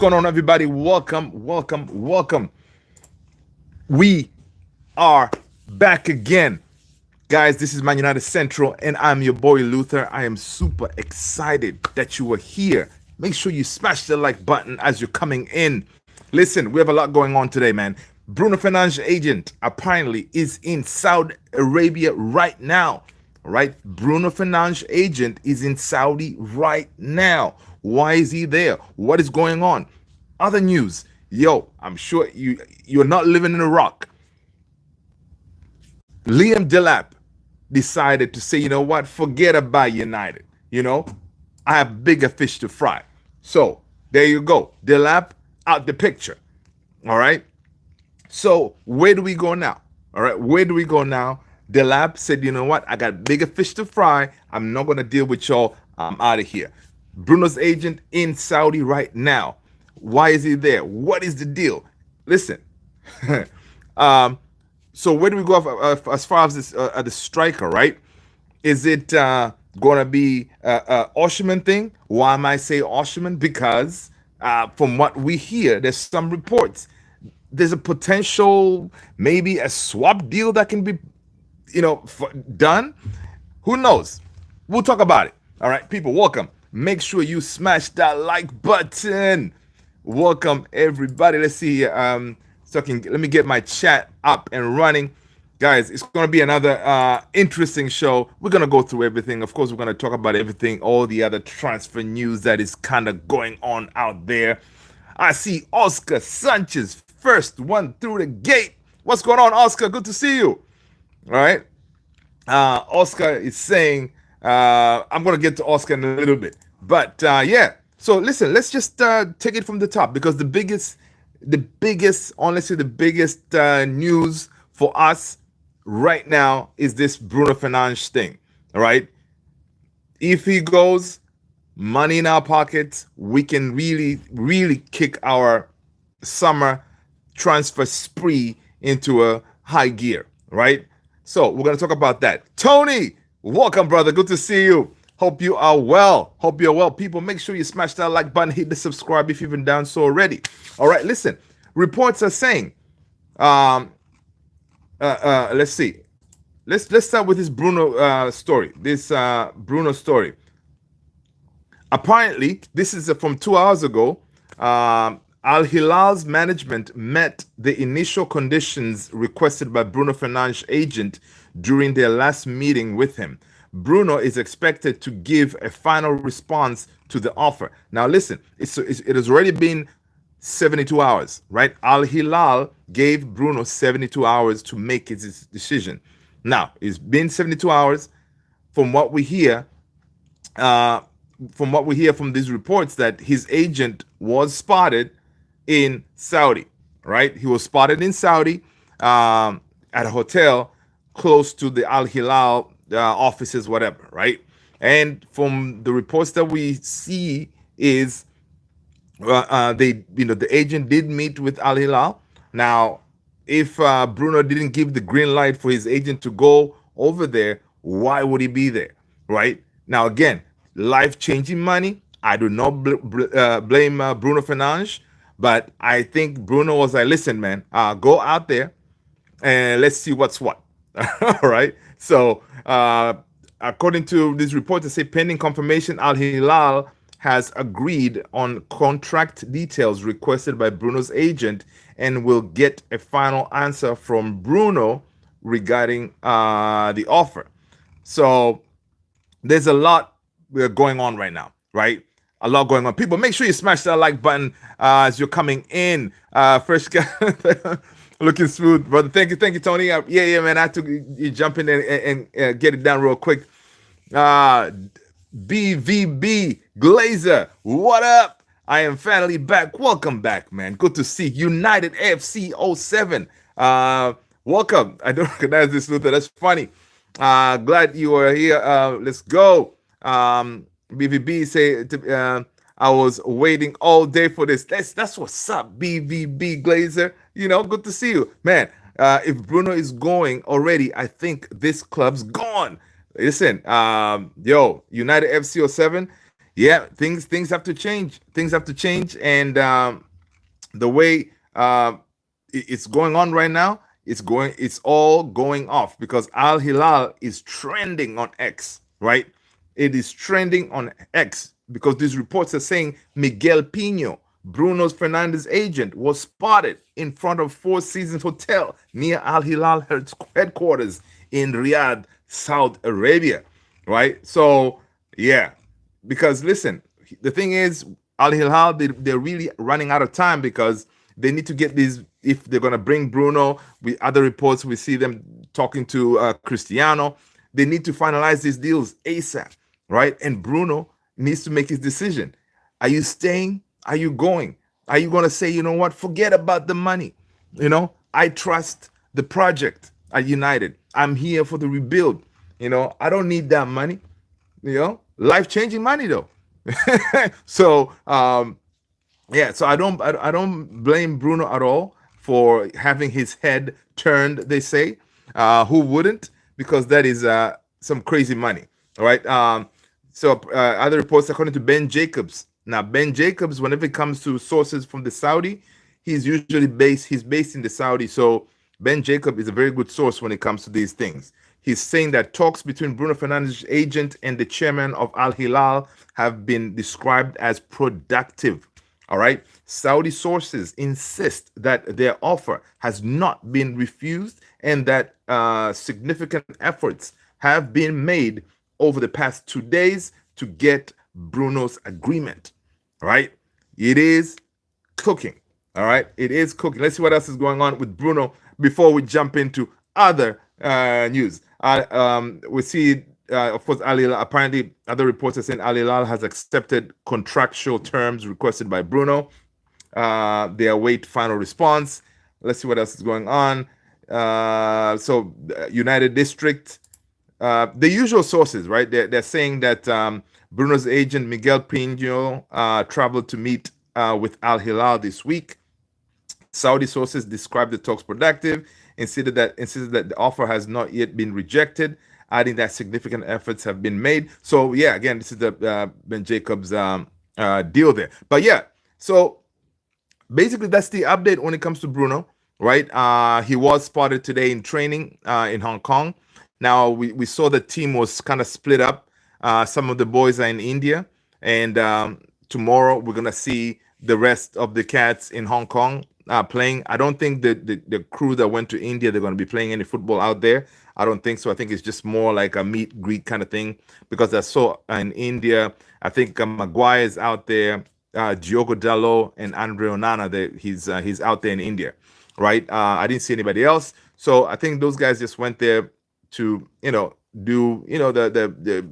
going on, everybody? Welcome. We are back again. Guys, this is Man United Central, and I'm your boy Luther. I am super excited that you are here. Make sure you smash the like button as you're coming in. Listen, we have a lot going on today, man. Bruno Fernandes' agent apparently is in Saudi Arabia right now. All right, Bruno Fernandes' agent is in Saudi right now. Why is he there? What is going on? Other news, yo, I'm sure you're not living in a rock. Liam Delap decided to say, you know what, forget about United. I have bigger fish to fry. So there you go. Delap out the picture. All right. So where do we go now? All right. Where do we go now? Delap said, you know what, I got bigger fish to fry. I'm not going to deal with y'all. I'm out of here. Bruno's agent in Saudi right now. Why is he there? What is the deal? Listen. So where do we go as far as this the striker, right? Is it going to be Osimhen thing? Why am I saying Osimhen? Because from what we hear, there's some reports. There's a potential, maybe a swap deal that can be, done. Who knows? We'll talk about it. All right, people, welcome. Make sure you smash that like button. Welcome, everybody. Let's see. Let me get my chat up and running. Guys, it's going to be another interesting show. We're going to go through everything. Of course, we're going to talk about everything, all the other transfer news that is kind of going on out there. I see Oscar Sanchez, first one through the gate. What's going on, Oscar? Good to see you. All right. Oscar is saying, I'm going to get to Oscar in a little bit. But yeah, so listen, let's just take it from the top, because the biggest, honestly, the biggest news for us right now is this Bruno Fernandes thing. All right. If he goes, money in our pockets, we can really kick our summer transfer spree into a high gear. Right. So we're going to talk about that. Tony, welcome, brother. Good to see you. Hope you are well. Hope you're well. People, make sure you smash that like button, hit the subscribe if you've been done so already. All right, listen. Reports are saying, let's see. Let's start with this Bruno story. This Bruno story. Apparently, this is from 2 hours ago. Al-Hilal's management met the initial conditions requested by Bruno Fernandes' agent during their last meeting with him. Bruno is expected to give a final response to the offer. Now, listen, it has already been 72 hours, right? Al-Hilal gave Bruno 72 hours to make his decision. Now, it's been 72 hours. From what we hear, from these reports, that his agent was spotted in Saudi, right? He was spotted in Saudi at a hotel close to the Al-Hilal offices, whatever, right? And from the reports that we see is the agent did meet with Al-Hilal. Now, if Bruno didn't give the green light for his agent to go over there, why would he be there, right? Now, again, life-changing money. I do not blame Bruno Fernandes, but I think Bruno was like, listen, man, go out there and let's see what's what. All right. So, according to this report, they say pending confirmation, Al-Hilal has agreed on contract details requested by Bruno's agent and will get a final answer from Bruno regarding the offer. So, there's a lot going on right now, right? A lot going on. People, make sure you smash that like button as you're coming in. First guy. Looking smooth, brother. Thank you, Tony. Yeah, man. I took you jump in and get it done real quick. BVB Glazer, what up? I am finally back. Welcome back, man. Good to see United FC 07. Welcome. I don't recognize this, Luther. That's funny. Glad you are here. Let's go. BVB say I was waiting all day for this. That's what's up, BVB Glazer. Good to see you, man. If Bruno is going already, I think this club's gone. Listen, United FC 07. Yeah, things have to change. Things have to change, and the way it's going on right now, it's all going off because Al Hilal is trending on X, right? It is trending on X because these reports are saying Miguel Pino, Bruno Fernandes' agent, was spotted in front of Four Seasons Hotel near Al Hilal headquarters in Riyadh, Saudi Arabia, right? So yeah, because listen, the thing is, Al Hilal, they're really running out of time because they need to get these. If they're going to bring Bruno, with other reports, we see them talking to Cristiano. They need to finalize these deals ASAP, right? And Bruno needs to make his decision. Are you staying? Are you going? Are you going to say, you know what? Forget about the money. I trust the project at United. I'm here for the rebuild. I don't need that money. Life changing money though. So yeah, so I don't blame Bruno at all for having his head turned. They say, who wouldn't? Because that is some crazy money. All right. So other reports, according to Ben Jacobs. Now Ben Jacobs, whenever it comes to sources from the Saudi, he's based in the Saudi. So Ben Jacob is a very good source when it comes to these things. He's saying that talks between Bruno Fernandes' agent and the chairman of Al Hilal have been described as productive. All right. Saudi sources insist that their offer has not been refused and that significant efforts have been made over the past 2 days to get Bruno's agreement. All right. It is cooking. All right. It is cooking. Let's see what else is going on with Bruno before we jump into other news. We see, of course, Ali. Apparently, other reports are saying Ali Lal has accepted contractual terms requested by Bruno. They await final response. Let's see what else is going on. So, United District, the usual sources, right? They're saying that Bruno's agent Miguel Pino traveled to meet with Al Hilal this week. Saudi sources described the talks productive, insisted that the offer has not yet been rejected, adding that significant efforts have been made. So yeah, again, this is the Ben Jacobs deal there. But yeah, so basically that's the update when it comes to Bruno, right? He was spotted today in training in Hong Kong. Now we saw the team was kind of split up. Some of the boys are in India, and tomorrow we're gonna see the rest of the cats in Hong Kong playing. I don't think the crew that went to India they're gonna be playing any football out there. I don't think so. I think it's just more like a meet greet kind of thing because I saw in India. I think Maguire is out there, Diogo Dalot and Andre Onana. He's out there in India, right? I didn't see anybody else, so I think those guys just went there to do the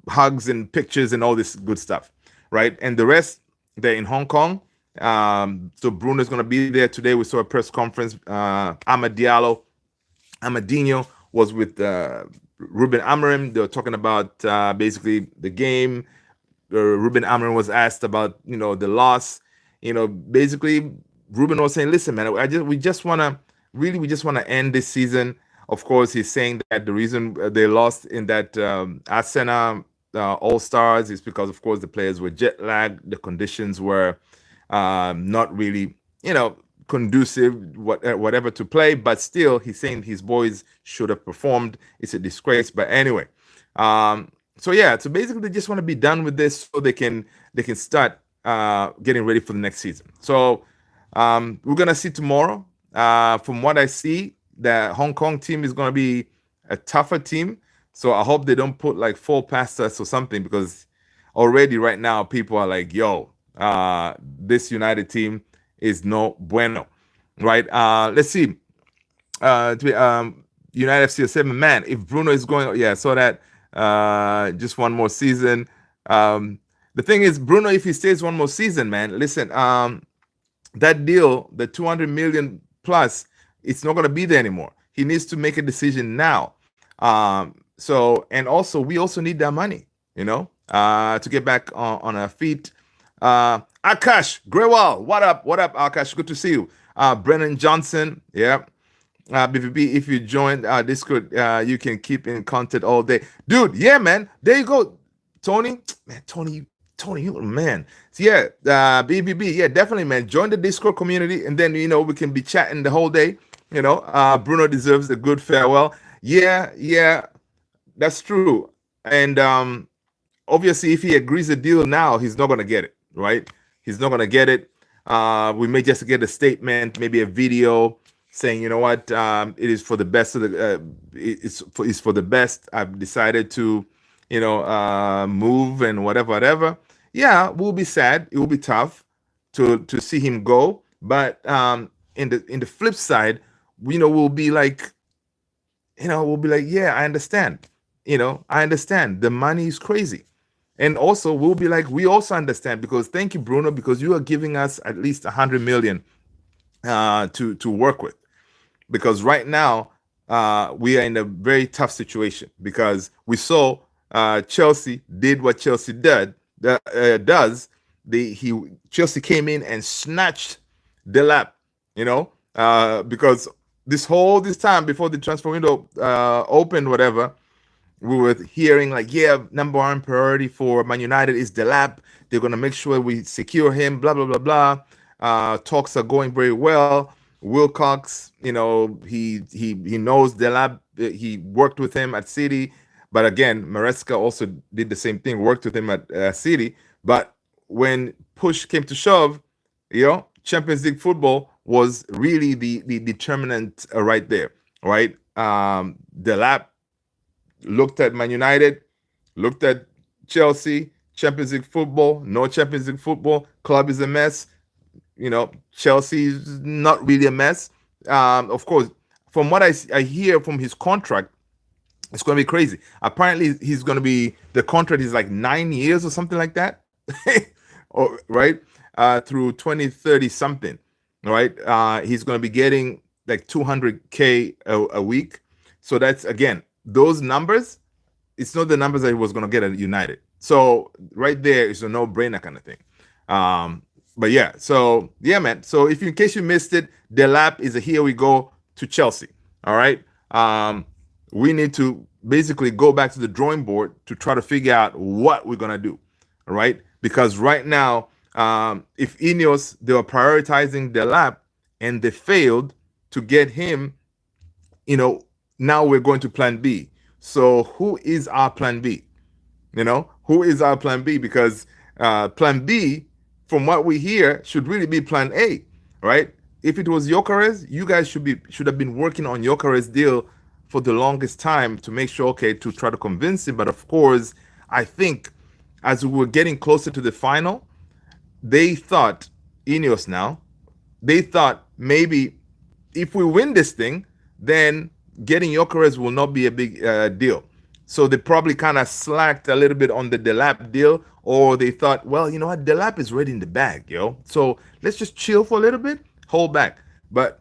hugs and pictures and all this good stuff, right? And the rest they're in Hong Kong. So Bruno's going to be there today. We saw a press conference. Amadinho was with Ruben Amorim. They were talking about basically the game. Ruben Amorim was asked about the loss. Basically Ruben was saying, "Listen, man, we just want to end this season." Of course, he's saying that the reason they lost in that Arsenal All Stars is because, of course, the players were jet lagged. The conditions were not really, conducive, whatever to play. But still, he's saying his boys should have performed. It's a disgrace. But anyway, so yeah. So basically, they just want to be done with this so they can start getting ready for the next season. So we're gonna see tomorrow. From what I see, the Hong Kong team is gonna be a tougher team. So I hope they don't put like 4 past us or something because already right now people are like, "Yo, this United team is no bueno," right? Let's see. United FC 7 man. If Bruno is going, yeah, I saw that. Just one more season. The thing is, Bruno, if he stays one more season, man, listen. That deal, the 200 million plus, it's not going to be there anymore. He needs to make a decision now. So, and also, we also need that money, to get back on our feet. Akash Grewal, what up, Akash? Good to see you. Brennan Johnson, yeah. BVB, if you join Discord, you can keep in contact all day, dude. Yeah, man. There you go. Tony, man, Tony, you man. So yeah, BBB, yeah, definitely, man. Join the Discord community, and then we can be chatting the whole day. Bruno deserves a good farewell. Yeah, yeah, that's true. And obviously, if he agrees a deal now, he's not gonna get it, right? He's not gonna get it. We may just get a statement, maybe a video saying, you know what, it is for the best of the, it's for the best. I've decided to, move and whatever, whatever. Yeah, we'll be sad. It will be tough to see him go. But in the flip side, we'll be like, yeah, I understand. I understand. The money is crazy. And also, we'll be like, we also understand because thank you, Bruno, because you are giving us at least 100 million to work with. Because right now, we are in a very tough situation because we saw Chelsea did what Chelsea does. Chelsea came in and snatched the lap, because this time before the transfer window opened, whatever, we were hearing like, yeah, number one priority for Man United is Delap. They're gonna make sure we secure him. Blah blah blah blah. Talks are going very well. Wilcox, he knows Delap. He worked with him at City, but again, Maresca also did the same thing. Worked with him at City, but when push came to shove, Champions League football was really the determinant right there, right? Delap looked at Man United, looked at Chelsea, Champions League football, no Champions League football, club is a mess. Chelsea is not really a mess. Of course, from what I hear from his contract, it's going to be crazy. Apparently, the contract is like 9 years or something like that, right? Through 2030 something, right? He's going to be getting like 200K a week. So that's, again, those numbers, it's not the numbers that he was going to get at United. So right there is a no-brainer kind of thing. But yeah, so yeah, man. So if in case you missed it, Delap is a here we go to Chelsea. All right. We need to basically go back to the drawing board to try to figure out what we're gonna do. All right. Because right now, if Ineos, they were prioritizing Delap and they failed to get him, now we're going to plan B. So who is our plan B? Who is our plan B? Because plan B, from what we hear, should really be plan A, right? If it was Gyökeres, you guys should have been working on Gyökeres' deal for the longest time to make sure, okay, to try to convince him. But of course, I think as we were getting closer to the final, they thought, Ineos now, they thought maybe if we win this thing, then getting Gyökeres will not be a big deal. So they probably kind of slacked a little bit on the Delap deal, or they thought, well, you know what, Delap is ready in the bag, so let's just chill for a little bit, hold back. But,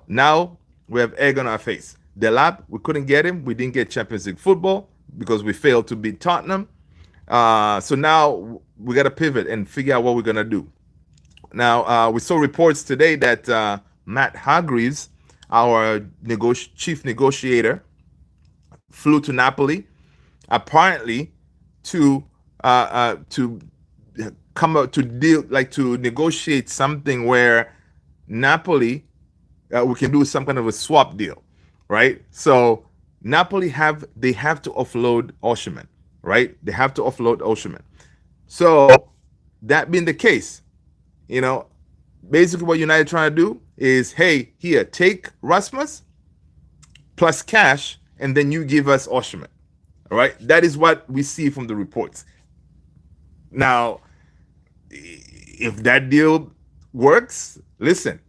now we have egg on our face. Delap, we couldn't get him. We didn't get Champions League football because we failed to beat Tottenham. So now we got to pivot and figure out what we're going to do. Now, we saw reports today that Matt Hargreaves, our chief negotiator, flew to Napoli, apparently to come up to deal, like to negotiate something where Napoli, we can do some kind of a swap deal, right? So Napoli have to offload Osimhen, right? They have to offload Osimhen. So that being the case, basically what United trying to do is, hey, here, take Rasmus plus cash, and then you give us Osimhen. All right, that is what we see from the reports. Now, if that deal works, listen,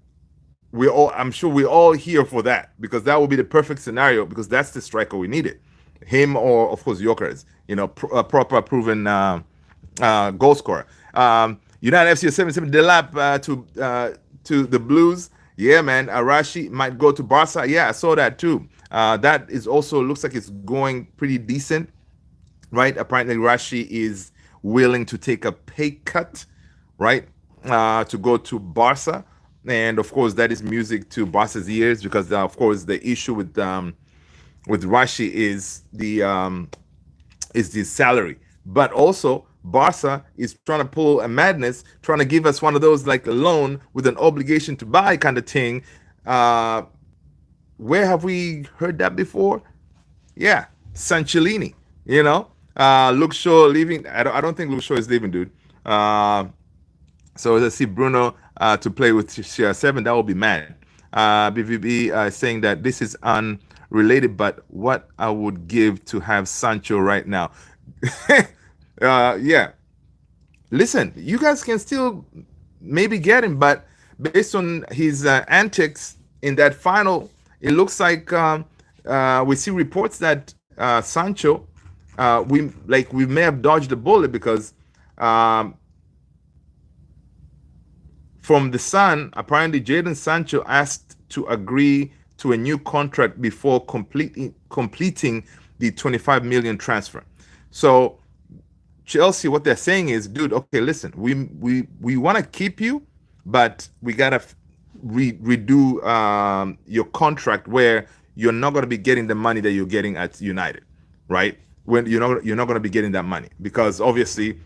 I'm sure we're all here for that, because that will be the perfect scenario, because that's the striker we needed, him or of course Gyökeres, proper proven goal scorer. United FC 77 Delap to the Blues. Yeah, man. Arashi might go to Barca. Yeah, I saw that too. That is also looks like it's going pretty decent, right? Apparently, Rashi is willing to take a pay cut, right, to go to Barca, and of course that is music to Barca's ears, because of course the issue with Rashi is the salary, but also Barca is trying to pull a madness, trying to give us one of those like a loan with an obligation to buy kind of thing. Uh, where have we heard that before? Yeah, Sanchellini. Luke Shaw leaving. I don't think Luke Shaw is leaving, dude. Uh, so let's see Bruno to play with CR7. That will be mad. BVB saying that this is unrelated, but what I would give to have Sancho right now. Yeah. Listen, you guys can still maybe get him, but based on his antics in that final, it looks like we see reports that Sancho, we may have dodged the bullet because um, from the Sun, apparently Jadon Sancho asked to agree to a new contract before completing the 25 million transfer. So Chelsea, what they're saying is, dude, okay, listen, we want to keep you, but we gotta redo your contract where you're not gonna be getting the money that you're getting at United, right? When you're not gonna be getting that money because obviously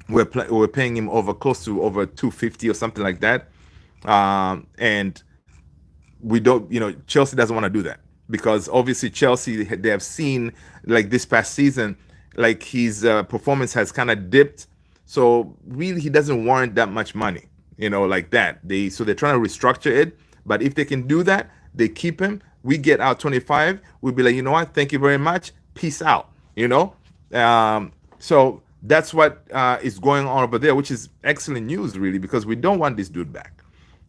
we're paying him over close to over 250 or something like that, and we don't, Chelsea doesn't want to do that because obviously Chelsea, they have seen like this past season, like his performance has kind of dipped. So really, he doesn't warrant that much money, like that. They're trying to restructure it. But if they can do that, they keep him. We get our 25. We'll be like, you know what? Thank you very much. Peace out. So that's what is going on over there, which is excellent news, really, because we don't want this dude back.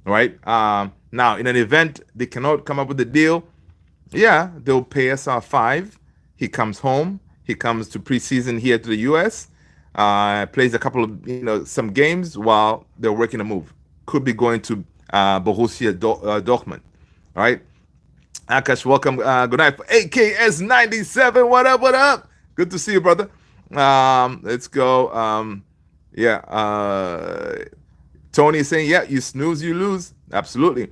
Right? Now, in an event they cannot come up with a deal, yeah, they'll pay us our five. He comes home. He comes to preseason here to the U.S. Plays a couple of some games while they're working a move. Could be going to Borussia Dortmund. All right. Akash, welcome. Good night for AKS 97. What up? What up? Good to see you, brother. Let's go. Yeah. Tony is saying, yeah, you snooze, you lose. Absolutely.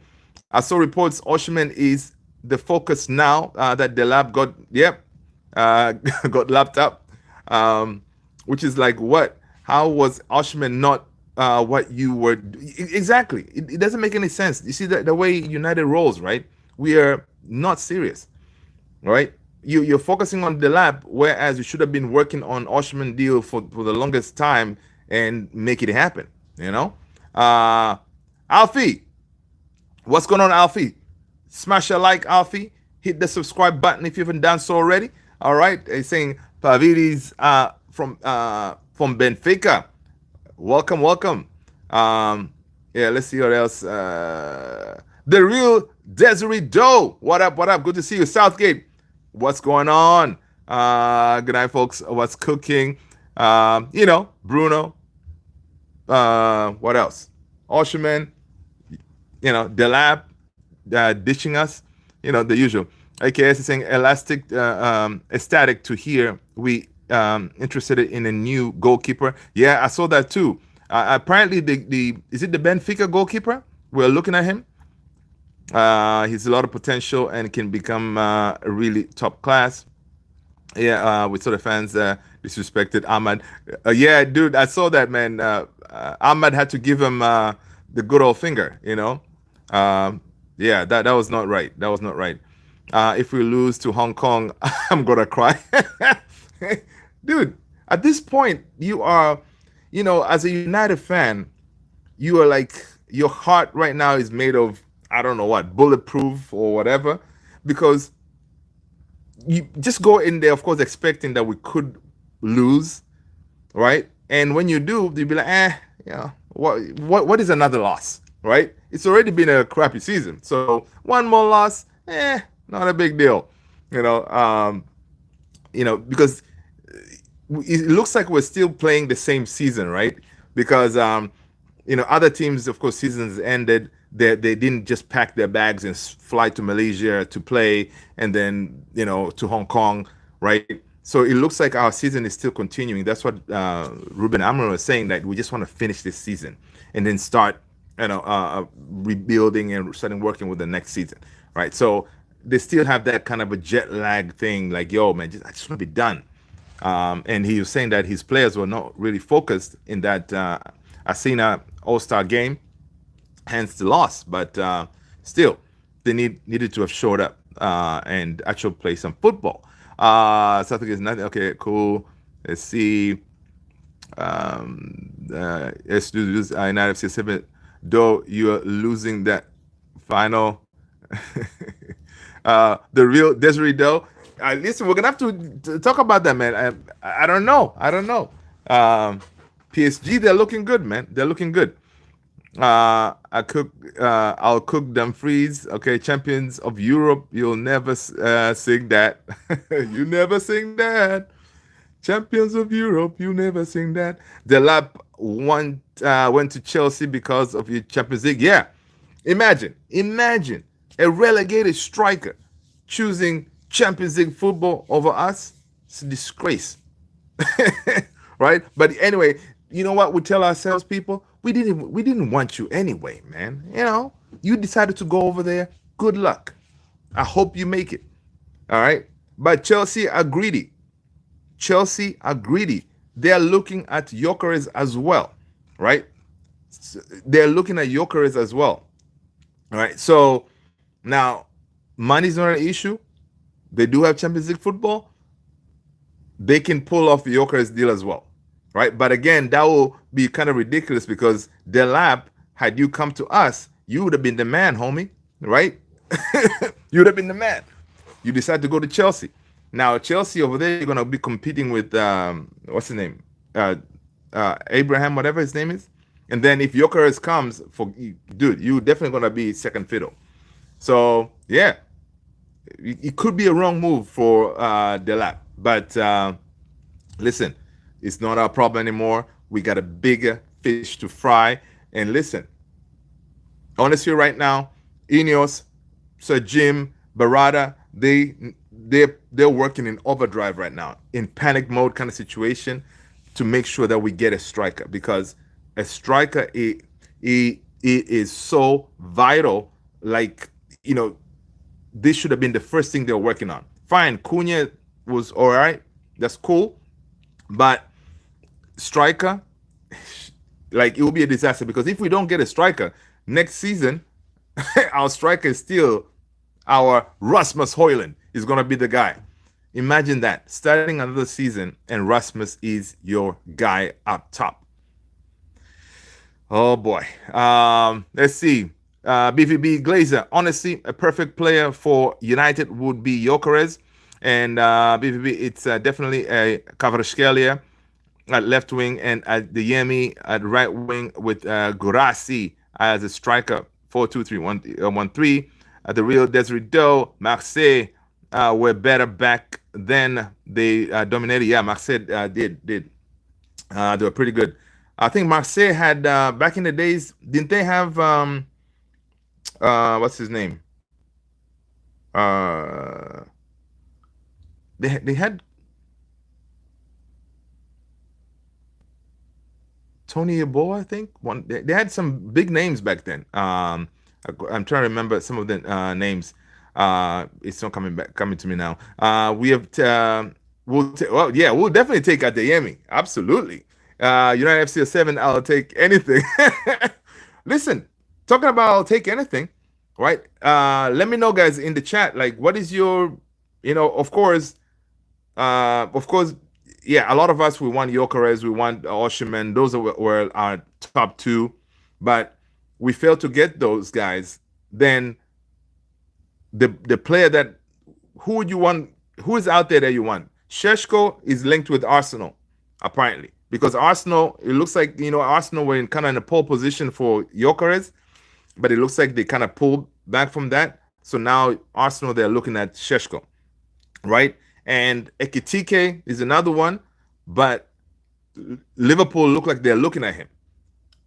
I saw reports Osimhen is the focus now that the lab got, got lapped up. Which is like, what? How was Osimhen not what you were? Exactly. It doesn't make any sense. You see the way United rolls, right? We are not serious, right? You're focusing on the lab, whereas you should have been working on Osimhen deal for the longest time and make it happen, Alfie, what's going on, Alfie? Smash a like, Alfie. Hit the subscribe button if you haven't done so already. All right. They're saying Pavides from Benfica. Welcome, welcome. Yeah, let's see what else. The real Desiree Doe. What up, what up? Good to see you. Southgate. What's going on? Good night, folks. What's cooking? Bruno. What else? Osimhen. Delap ditching us. The usual. AKS is saying ecstatic to hear we interested in a new goalkeeper. Yeah, I saw that too. Apparently, is it the Benfica goalkeeper? We're looking at him. He's a lot of potential and can become a really top class. Yeah, we saw the fans disrespected Ahmad. Yeah, dude, I saw that, man. Ahmad had to give him the good old finger, yeah, that was not right. That was not right. If we lose to Hong Kong, I'm gonna cry. Dude, at this point, you are, as a United fan, you are like, your heart right now is made of, I don't know what, bulletproof or whatever, because you just go in there, of course, expecting that we could lose, right? And when you do, you'll be like, what is another loss, right? It's already been a crappy season, so one more loss, not a big deal, because it looks like we're still playing the same season, right? Because other teams, of course, seasons ended. They didn't just pack their bags and fly to Malaysia to play, and then to Hong Kong, right? So it looks like our season is still continuing. That's what Ruben Amorim was saying, that we just want to finish this season and then start rebuilding and starting working with the next season, right? So they still have that kind of a jet lag thing, like, yo, man, I just want to be done. And he was saying that his players were not really focused in that Asina All-Star game, hence the loss. But still, they needed to have showed up and actually play some football. South Africa is nothing. Okay, cool. Let's see. Let's do this. United FC7. Though you're losing that final. The real Desiree Doe. Listen, we're gonna have to talk about that, man. I don't know. I don't know. PSG, they're looking good, man. They're looking good. I'll cook them freeze. Okay, champions of Europe. You'll never sing that. You never sing that. Champions of Europe. You never sing that. The lap went to Chelsea because of your Champions League. Yeah, imagine a relegated striker choosing Champions League football over us. It's a disgrace. Right? But anyway, you know what we tell ourselves, people? We didn't want you anyway, man. You decided to go over there. Good luck. I hope you make it. All right. But Chelsea are greedy. Chelsea are greedy. They are looking at Gyökeres as well, right? They're looking at Gyökeres as well. All right. So now money's not an issue. They do have Champions League football. They can pull off the Gyökeres deal as well, right? But again, that will be kind of ridiculous because Delap, had you come to us, you would have been the man, homie, right? You would have been the man. You decide to go to Chelsea. Now, Chelsea over there, you're going to be competing with, what's his name? Abraham, whatever his name is. And then if Gyökeres comes, dude, you're definitely going to be second fiddle. So, yeah, it could be a wrong move for Delap. But listen, it's not our problem anymore. We got a bigger fish to fry. And listen, honestly, right now, Ineos, Sir Jim, Barada, they're working in overdrive right now, in panic mode kind of situation, to make sure that we get a striker, because a striker it is so vital. Like, this should have been the first thing they're working on. Fine, Cunha was all right. That's cool. But striker, like, it will be a disaster, because if we don't get a striker next season, our striker is still our Rasmus Højlund is going to be the guy. Imagine that, starting another season and Rasmus is your guy up top. Oh boy. Let's see. BVB Glazer. Honestly, a perfect player for United would be Gyökeres. And BVB, it's definitely a Kvaratskhelia at left wing, and at the Yemi at right wing, with Gurasi as a striker. 4-2-3-1-1-3. The real Desiree Doe, Marseille were better back then. They dominated. Yeah, Marseille did. They were pretty good. I think Marseille had back in the days. Didn't they have what's his name? They had Tony Yeboah, I think. They had some big names back then. I'm trying to remember some of the names. It's not coming to me now. We have we'll definitely take Adeyemi. Absolutely. United FC 7, I'll take anything. Listen, talking about I'll take anything, right? Let me know, guys, in the chat, like, what is your, of course, yeah, a lot of us, we want Gyökeres, we want Osimhen. Those were our top two, but we failed to get those guys. Then the player that, who would you want? Who is out there that you want? Šeško is linked with Arsenal, apparently, because Arsenal, it looks like, Arsenal were kind of in a pole position for Gyökeres, but it looks like they kind of pulled back from that. So now Arsenal, they're looking at Šeško, right? And Ekitike is another one, but Liverpool look like they're looking at him,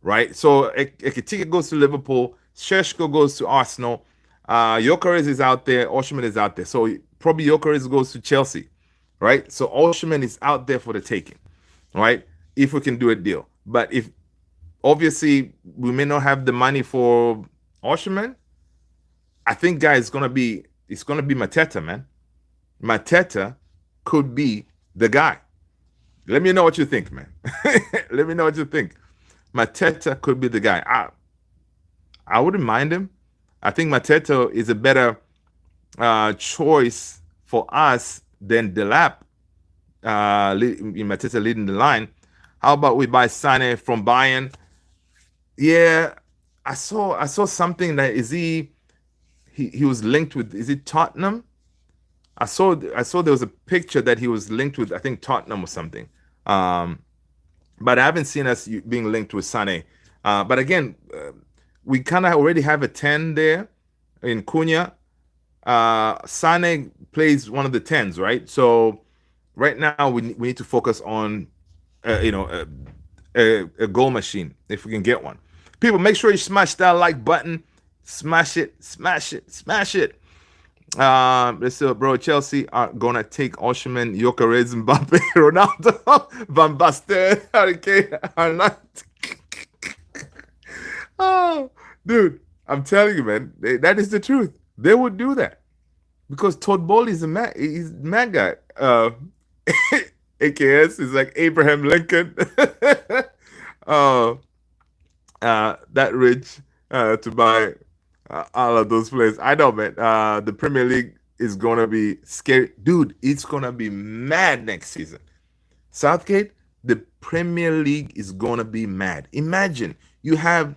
right? So Ekitike goes to Liverpool, Šeško goes to Arsenal, Gyökeres is out there, Osimhen is out there. So probably Gyökeres goes to Chelsea, right? So Osimhen is out there for the taking, right? If we can do a deal. But if, obviously, we may not have the money for Osimhen, I think, guys, it's gonna be Mateta, man. Mateta could be the guy. Let me know what you think, man. Let me know what you think. Mateta could be the guy. I wouldn't mind him. I think Mateta is a better choice for us than Delap. Mateta leading the line. How about we buy Sane from Bayern? Yeah, I saw something that he was linked with, is it Tottenham? I saw there was a picture that he was linked with, I think Tottenham or something. Um, but I haven't seen us being linked with Sane. But again, we kind of already have a 10 there in Cunha. Sane plays one of the 10s, right? So right now we need to focus on a goal machine if we can get one. People, make sure you smash that like button. Smash it, smash it, smash it. Let's see, bro. Chelsea are gonna take Osimhen, Gyökeres, Mbappe, Ronaldo, Van Basten, Harry Kane are not. Oh, dude, I'm telling you, man, that is the truth. They would do that because Todd Bowley is a man. He's a mad guy. AKS is like Abraham Lincoln. uh, that rich to buy all of those players. I know, man. The Premier League is gonna be scary, dude. It's gonna be mad next season. Southgate, the Premier League is gonna be mad. Imagine you have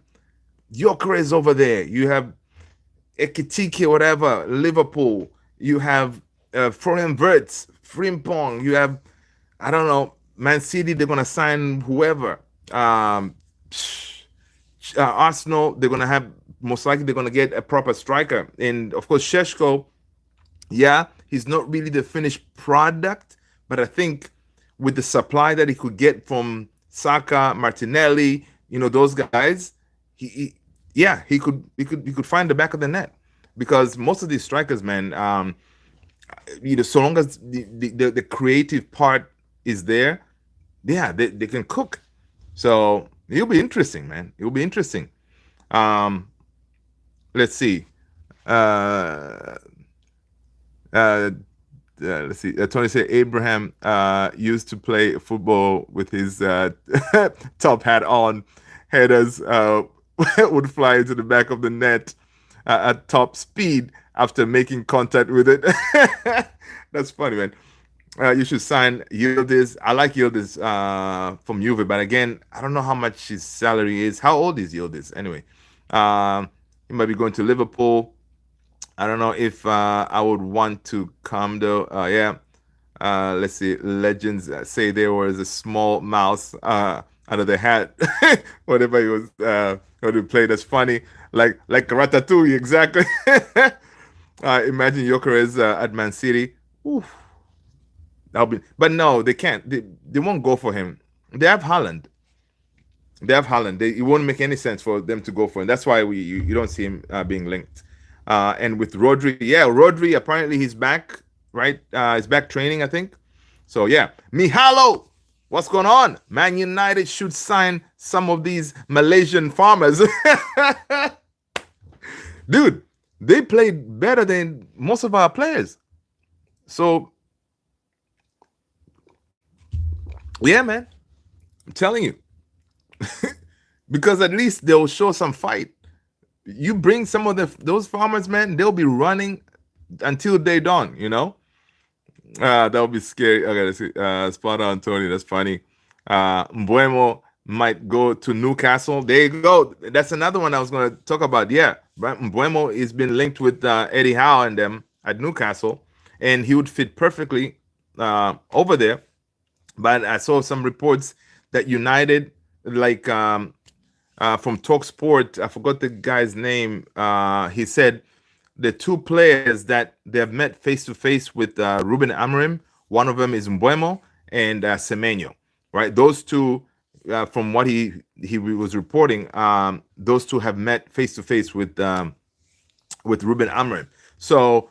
Gyökeres over there, you have Ekitike, whatever, Liverpool, you have Florian Wirtz, Frimpong, you have, I don't know, Man City, they're gonna sign whoever. Arsenal, they're gonna have, most likely they're gonna get a proper striker, and of course Sheshko. Yeah, he's not really the finished product, but I think with the supply that he could get from Saka, Martinelli, those guys, yeah, he could find the back of the net, because most of these strikers, man, so long as the creative part is there, yeah, they can cook. So it'll be interesting, man. It'll be interesting. Let's see. Uh, let's see. Tony said Abraham used to play football with his top hat on. Headers would fly into the back of the net at top speed after making contact with it. That's funny, man. You should sign Yildiz. I like Yildiz from Juve, but again, I don't know how much his salary is. How old is Yildiz anyway? He might be going to Liverpool. I don't know if I would want to come though. Yeah. Let's see. Legends say there was a small mouse under the hat. Whatever he was, what he played. That's funny. Like Ratatouille, exactly. Imagine Gyökeres at Man City. Oof. But no, they can't. They won't go for him. They have Haaland. It won't make any sense for them to go for him. That's why you don't see him being linked. And with Rodri, yeah, Rodri apparently he's back, right? He's back training, I think. So yeah, Mihalo, what's going on? Man United should sign some of these Malaysian farmers. Dude, they played better than most of our players. So yeah, man, I'm telling you. Because at least they'll show some fight. You bring some of those farmers, man, they'll be running until day dawn, that'll be scary. Okay, let's see. Spot on, Tony. That's funny. Mbuemo might go to Newcastle. There you go. That's another one I was going to talk about. Yeah, Mbuemo has been linked with Eddie Howe and them at Newcastle, and he would fit perfectly over there. But I saw some reports that United, like from Talk Sport, I forgot the guy's name. He said the two players that they have met face to face with Ruben Amorim. One of them is Mbuemo and Semenyo. Right, those two, from what he was reporting, those two have met face to face with Ruben Amorim. So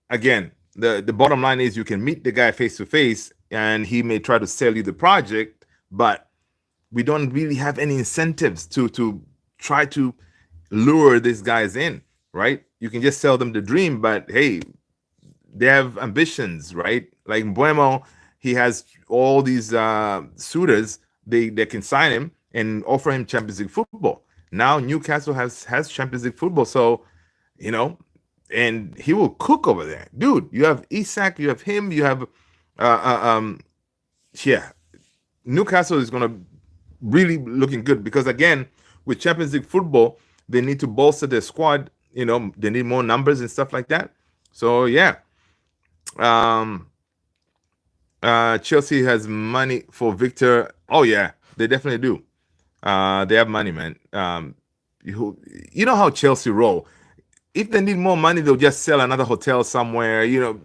again, the bottom line is you can meet the guy face to face, and he may try to sell you the project, but we don't really have any incentives to try to lure these guys in, right? You can just sell them the dream, but hey, they have ambitions, right? Like Mbuemo, he has all these suitors. They can sign him and offer him Champions League football. Now Newcastle has Champions League football, so you know, and he will cook over there, dude. You have Isak, you have him, you have yeah. Newcastle is gonna really looking good because again, with Champions League football, they need to bolster their squad. You know, they need more numbers and stuff like that. So yeah, um, Chelsea has money for Victor. Oh yeah, they definitely do. They have money, man. You know how Chelsea roll. If they need more money, they'll just sell another hotel somewhere. You know,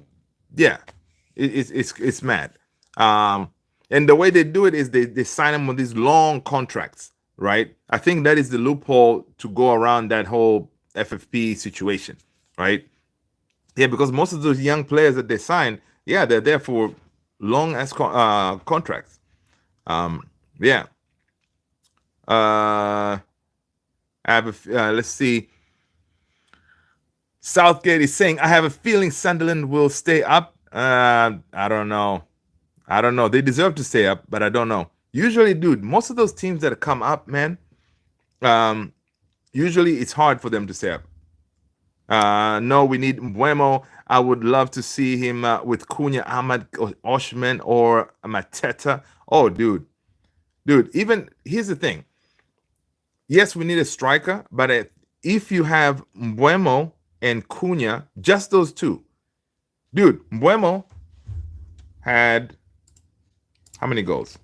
yeah, it's mad. Um, and the way they do it is they sign them on these long contracts, right? I think that is the loophole to go around that whole FFP situation, right? Yeah, because most of those young players that they sign, yeah, they're there for long as contracts. Yeah. I have let's see. Southgate is saying, I have a feeling Sunderland will stay up. I don't know. I don't know. They deserve to stay up, but I don't know. Usually, dude, most of those teams that come up, man, usually it's hard for them to stay up. No, we need Mbuemo. I would love to see him with Cunha, Ahmad, or Osimhen, or Mateta. Oh, dude. Even here's the thing. Yes, we need a striker, but if you have Mbuemo and Cunha, just those two, dude, Mbuemo had how many goals?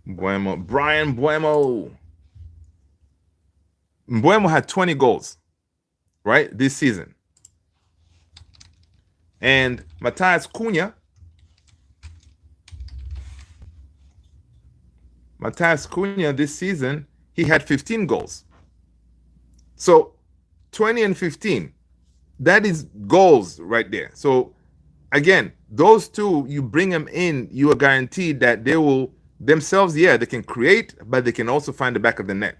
Brian Mbuemo had 20 goals, right, this season. And Matheus Cunha this season, he had 15 goals. So 20 and 15, that is goals right there. So again, those two, you bring them in, you are guaranteed that they will themselves, yeah, they can create, but they can also find the back of the net,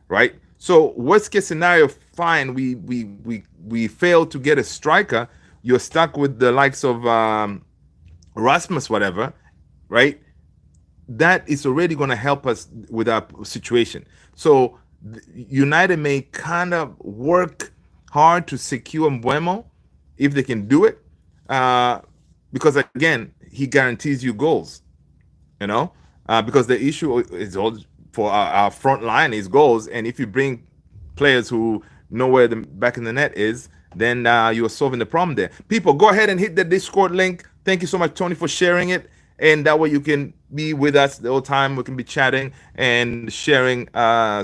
right? So worst case scenario, fine, we fail to get a striker, you're stuck with the likes of Rasmus, whatever, right? That is already going to help us with our situation. So United may kind of work hard to secure Mbuemo if they can do it, because again, he guarantees you goals. You know, because the issue is all for our front line is goals, and if you bring players who know where the back in the net is, then you are solving the problem there. People, go ahead and hit the Discord link. Thank you so much, Tony, for sharing it. And that way you can be with us the whole time. We can be chatting and sharing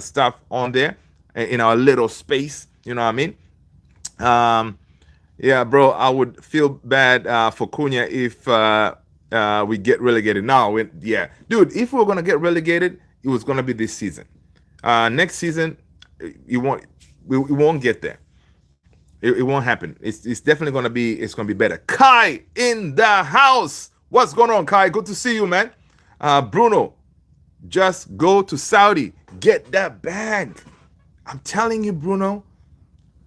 stuff on there in our little space. You know what I mean? Yeah, bro, I would feel bad for Cunha if we get relegated. Now, yeah. Dude, if we're going to get relegated, it was going to be this season. Next season, we won't get there. It won't happen. It's definitely going to be, it's going to be better. Kai in the house. What's going on, Kai? Good to see you, man. Bruno, just go to Saudi. Get that bag. I'm telling you, Bruno.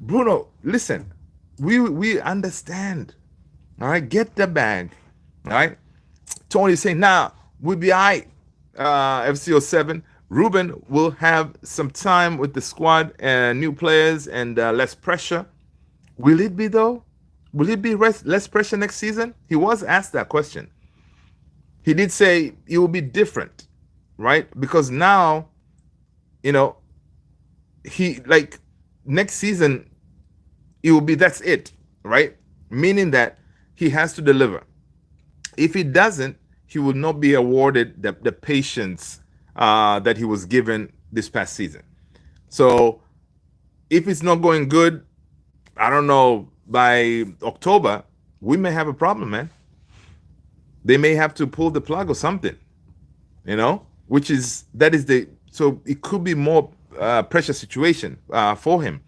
Bruno, listen. We understand. All right? Get the bag. All right? Tony's saying, nah, we'll be all right. FC07. Ruben will have some time with the squad and new players and less pressure. Will it be, though? Will it be less pressure next season? He was asked that question. He did say it will be different, right? Because now, you know, he like next season, it will be that's it, right? Meaning that he has to deliver. If he doesn't, he will not be awarded the patience that he was given this past season. So if it's not going good, I don't know, by October, we may have a problem, man. They may have to pull the plug or something, you know, so it could be more pressure situation for him,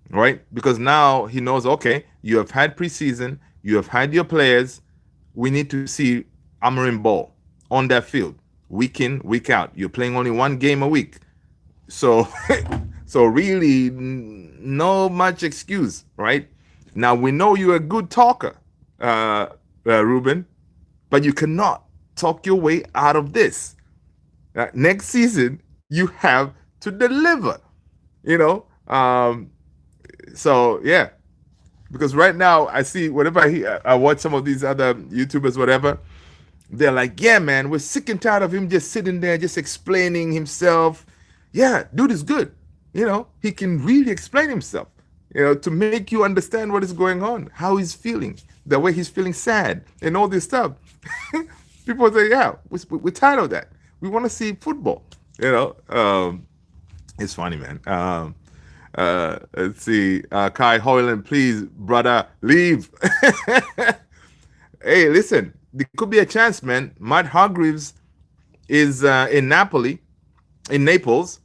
right? Because now he knows, okay, you have had preseason, you have had your players. We need to see Amorim ball on that field, week in, week out. You're playing only one game a week. So, so really no much excuse, right? Now we know you're a good talker, Ruben, but you cannot talk your way out of this. Next season, you have to deliver. You know, so yeah, because right now I see whenever I watch some of these other YouTubers, whatever, they're like, yeah, man, we're sick and tired of him just sitting there, just explaining himself. Yeah, dude is good. You know, he can really explain himself, you know, to make you understand what is going on, how he's feeling, the way he's feeling sad, and all this stuff. People say, yeah, we're tired of that. We want to see football, you know. It's funny, man. Let's see. Kai Hoyland, please, brother, leave. Hey, listen, there could be a chance, man. Matt Hargreaves is in Naples,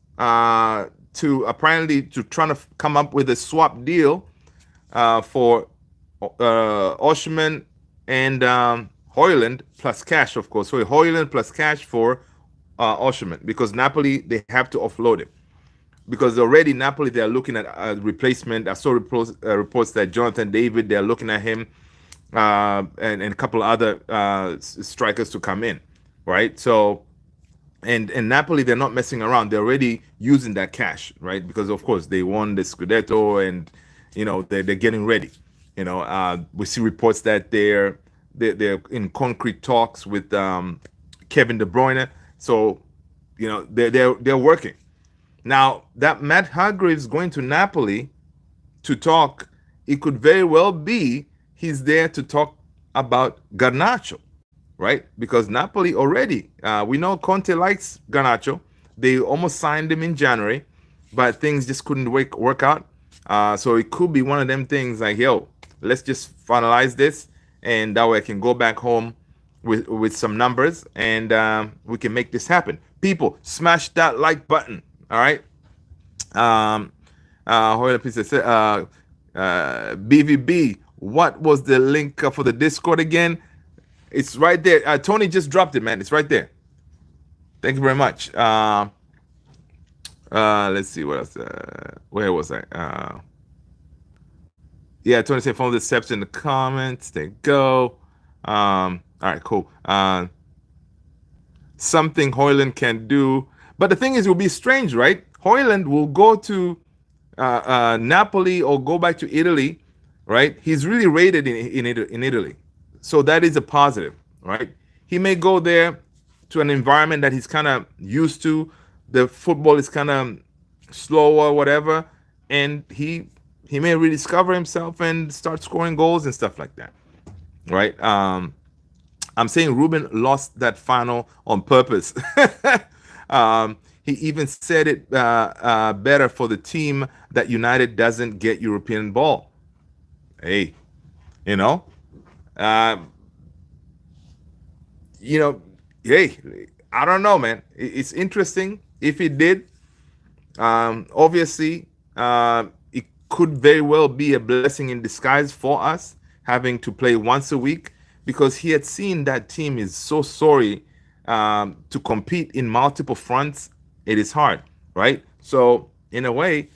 to apparently to trying to come up with a swap deal for Osimhen and Hoyland plus cash, of course. So Hoyland plus cash for Osimhen, because Napoli, they have to offload him. Because already Napoli, they're looking at a replacement. I saw reports that Jonathan David, they're looking at him, and a couple of other strikers to come in, right? So, and Napoli, they're not messing around. They're already using that cash, right? Because of course they won the Scudetto, and you know they're getting ready. You know, we see reports that they're in concrete talks with Kevin De Bruyne. So, you know, they're working. Now, that Matt Hargreaves going to Napoli to talk, it could very well be he's there to talk about Garnacho, right? Because Napoli already, we know Conte likes Garnacho. They almost signed him in January, but things just couldn't work out. So it could be one of them things like, yo, let's just finalize this, and that way I can go back home with some numbers, and we can make this happen. People, smash that like button. All right. BVB, what was the link for the Discord again? It's right there. Tony just dropped it, man. It's right there. Thank you very much. Let's see what else. Where was I? Yeah, Tony said follow the steps in the comments. There you go. All right, cool. Something Hoyland can do. But the thing is, it will be strange, right? Hoyland will go to Napoli or go back to Italy, right? He's really rated in Italy. So that is a positive, right? He may go there to an environment that he's kind of used to. The football is kind of slower, whatever. And he may rediscover himself and start scoring goals and stuff like that, right? I'm saying Ruben lost that final on purpose. He even said it better for the team that United doesn't get European ball. Hey, you know, hey, I don't know, man. It's interesting if it did. Obviously, it could very well be a blessing in disguise for us having to play once a week, because he had seen that team is so sorry to compete in multiple fronts. It is hard, right? So in a way,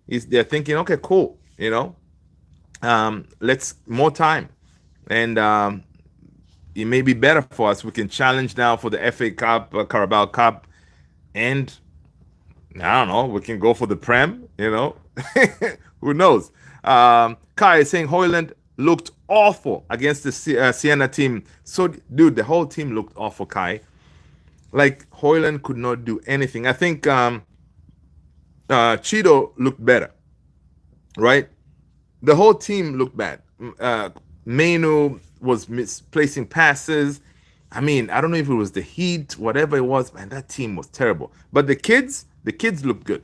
they're thinking, okay, cool, you know, let's more time, and it may be better for us. We can challenge now for the FA Cup, Carabao Cup, and I don't know, we can go for the Prem, you know. Who knows? Kai is saying Hoyland looked awful against the Siena team. So, dude, the whole team looked awful, Kai. Like, Hoyland could not do anything. I think Cheeto looked better, right? The whole team looked bad. Menu was misplacing passes. I mean, I don't know if it was the heat, whatever it was, man, that team was terrible. But the kids looked good.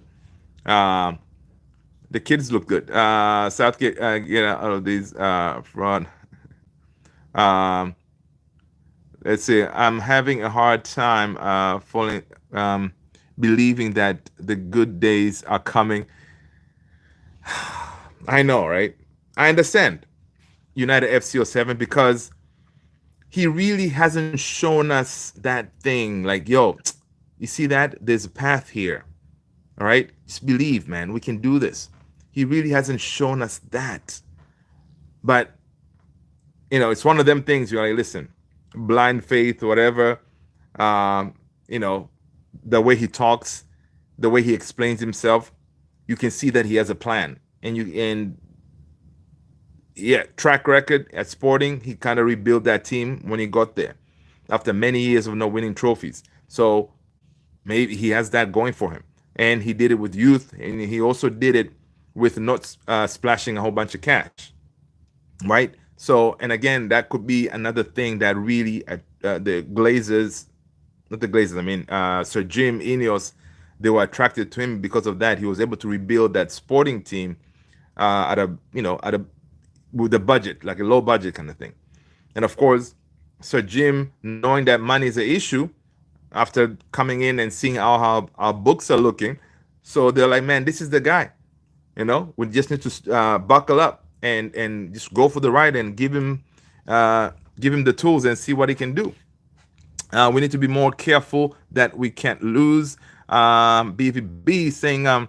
The kids look good. Southgate, get out of these fraud. Let's see. I'm having a hard time believing that the good days are coming. I know, right? I understand United FC07, because he really hasn't shown us that thing. Like, yo, you see that? There's a path here. All right? Just believe, man. We can do this. He really hasn't shown us that. But it's one of them things. You're like, listen, blind faith, whatever. Um, you know, the way he talks, the way he explains himself, you can see that he has a plan. And yeah, track record at Sporting, he kind of rebuilt that team when he got there after many years of not winning trophies. So maybe he has that going for him. And he did it with youth, and he also did it with not splashing a whole bunch of cash, right? So, and again, that could be another thing that really the Glazers, not the Glazers, I mean, Sir Jim Ineos, they were attracted to him because of that. He was able to rebuild that Sporting team at a with the budget, like a low budget kind of thing. And of course, Sir Jim, knowing that money is an issue, after coming in and seeing how our books are looking, so they're like, man, this is the guy. We just need to buckle up and just go for the ride and give him the tools and see what he can do. We need to be more careful that we can't lose. BVB saying,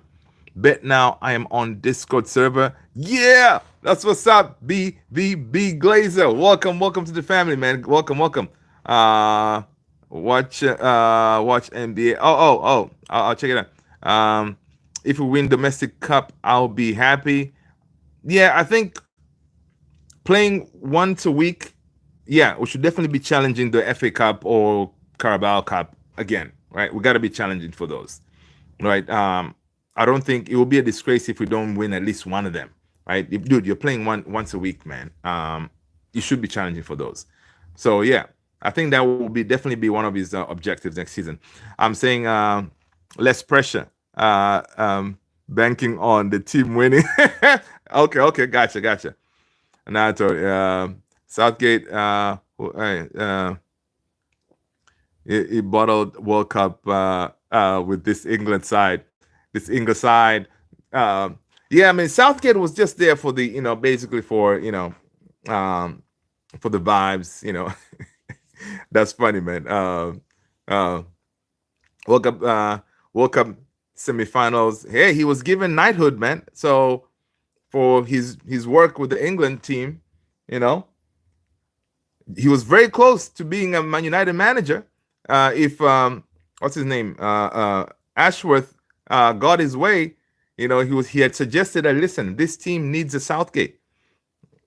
bet now I am on Discord server. Yeah, that's what's up, BVB Glazer. Welcome to the family, man. Welcome. Uh, watch NBA. I'll check it out. If we win domestic cup, I'll be happy. Yeah, I think playing once a week, yeah, we should definitely be challenging the FA Cup or Carabao Cup again, right? We got to be challenging for those, right? I don't think it will be a disgrace if we don't win at least one of them, right? Dude, you're playing once a week, man. You should be challenging for those. So yeah, I think that will definitely be one of his objectives next season. I'm saying less pressure, banking on the team winning. Okay, gotcha. Now I told Southgate, he bottled World Cup with this England side. This English side, yeah. I mean, Southgate was just there for the, basically for for the vibes. That's funny, man. Uh, World Cup, World Cup semifinals. Hey, he was given knighthood, man. So for his work with the England team, you know, he was very close to being a Man United manager. If what's his name, Ashworth, got his way, he had suggested that, listen, this team needs a Southgate.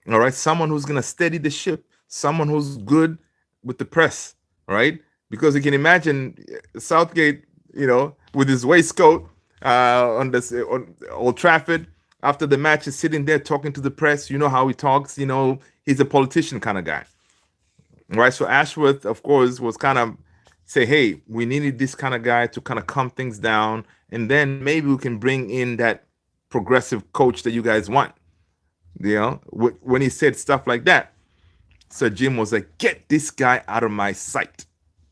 All right, someone who's gonna steady the ship, someone who's good with the press, right? Because you can imagine Southgate, with his waistcoat on Old Trafford after the match, is sitting there talking to the press. You know how he talks. He's a politician kind of guy, right? So Ashworth, of course, was kind of say, hey, we needed this kind of guy to kind of calm things down, and then maybe we can bring in that progressive coach that you guys want. When he said stuff like that, Sir Jim was like, get this guy out of my sight.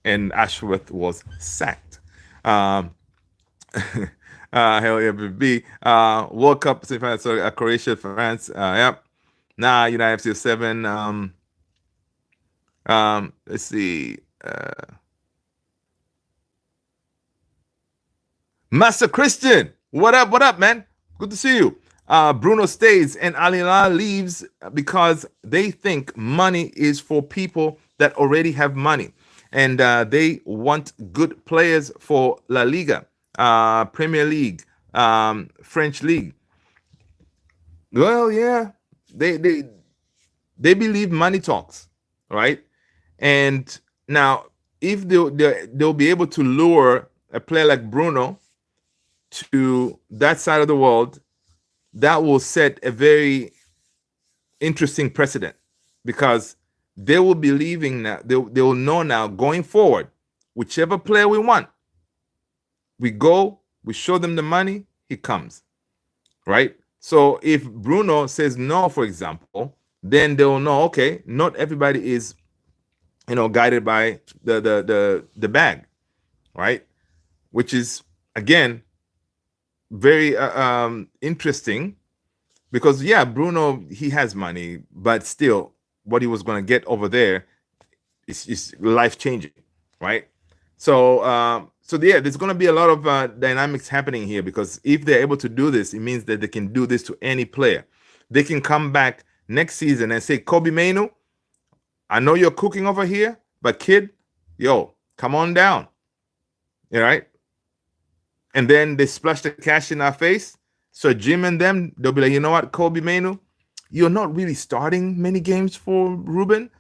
And Ashworth was sacked. Hell yeah, BB. World Cup semifinals, so Croatia, France. Yep. United FC 7. Let's see. Master Christian, what up, man? Good to see you. Bruno stays and Al-Hilal leaves because they think money is for people that already have money. And they want good players for La Liga, Premier League, French League. Well, yeah, they believe money talks, right? And now, if they'll be able to lure a player like Bruno to that side of the world, that will set a very interesting precedent, because they will be leaving now. They will know now going forward, whichever player we want, we go, we show them the money, he comes, right? So if Bruno says no, for example, then they'll know, okay, not everybody is, guided by the bag, right? Which is, again, very interesting, because yeah, Bruno, he has money, but still what he was going to get over there is life changing, right? So yeah, there's going to be a lot of dynamics happening here, because if they're able to do this, it means that they can do this to any player. They can come back next season and say, Kobe Mainu, I know you're cooking over here, but kid, yo, come on down. All right. And then they splash the cash in our face. So Jim and them, they'll be like, you know what, Kobe Manu, you're not really starting many games for Ruben.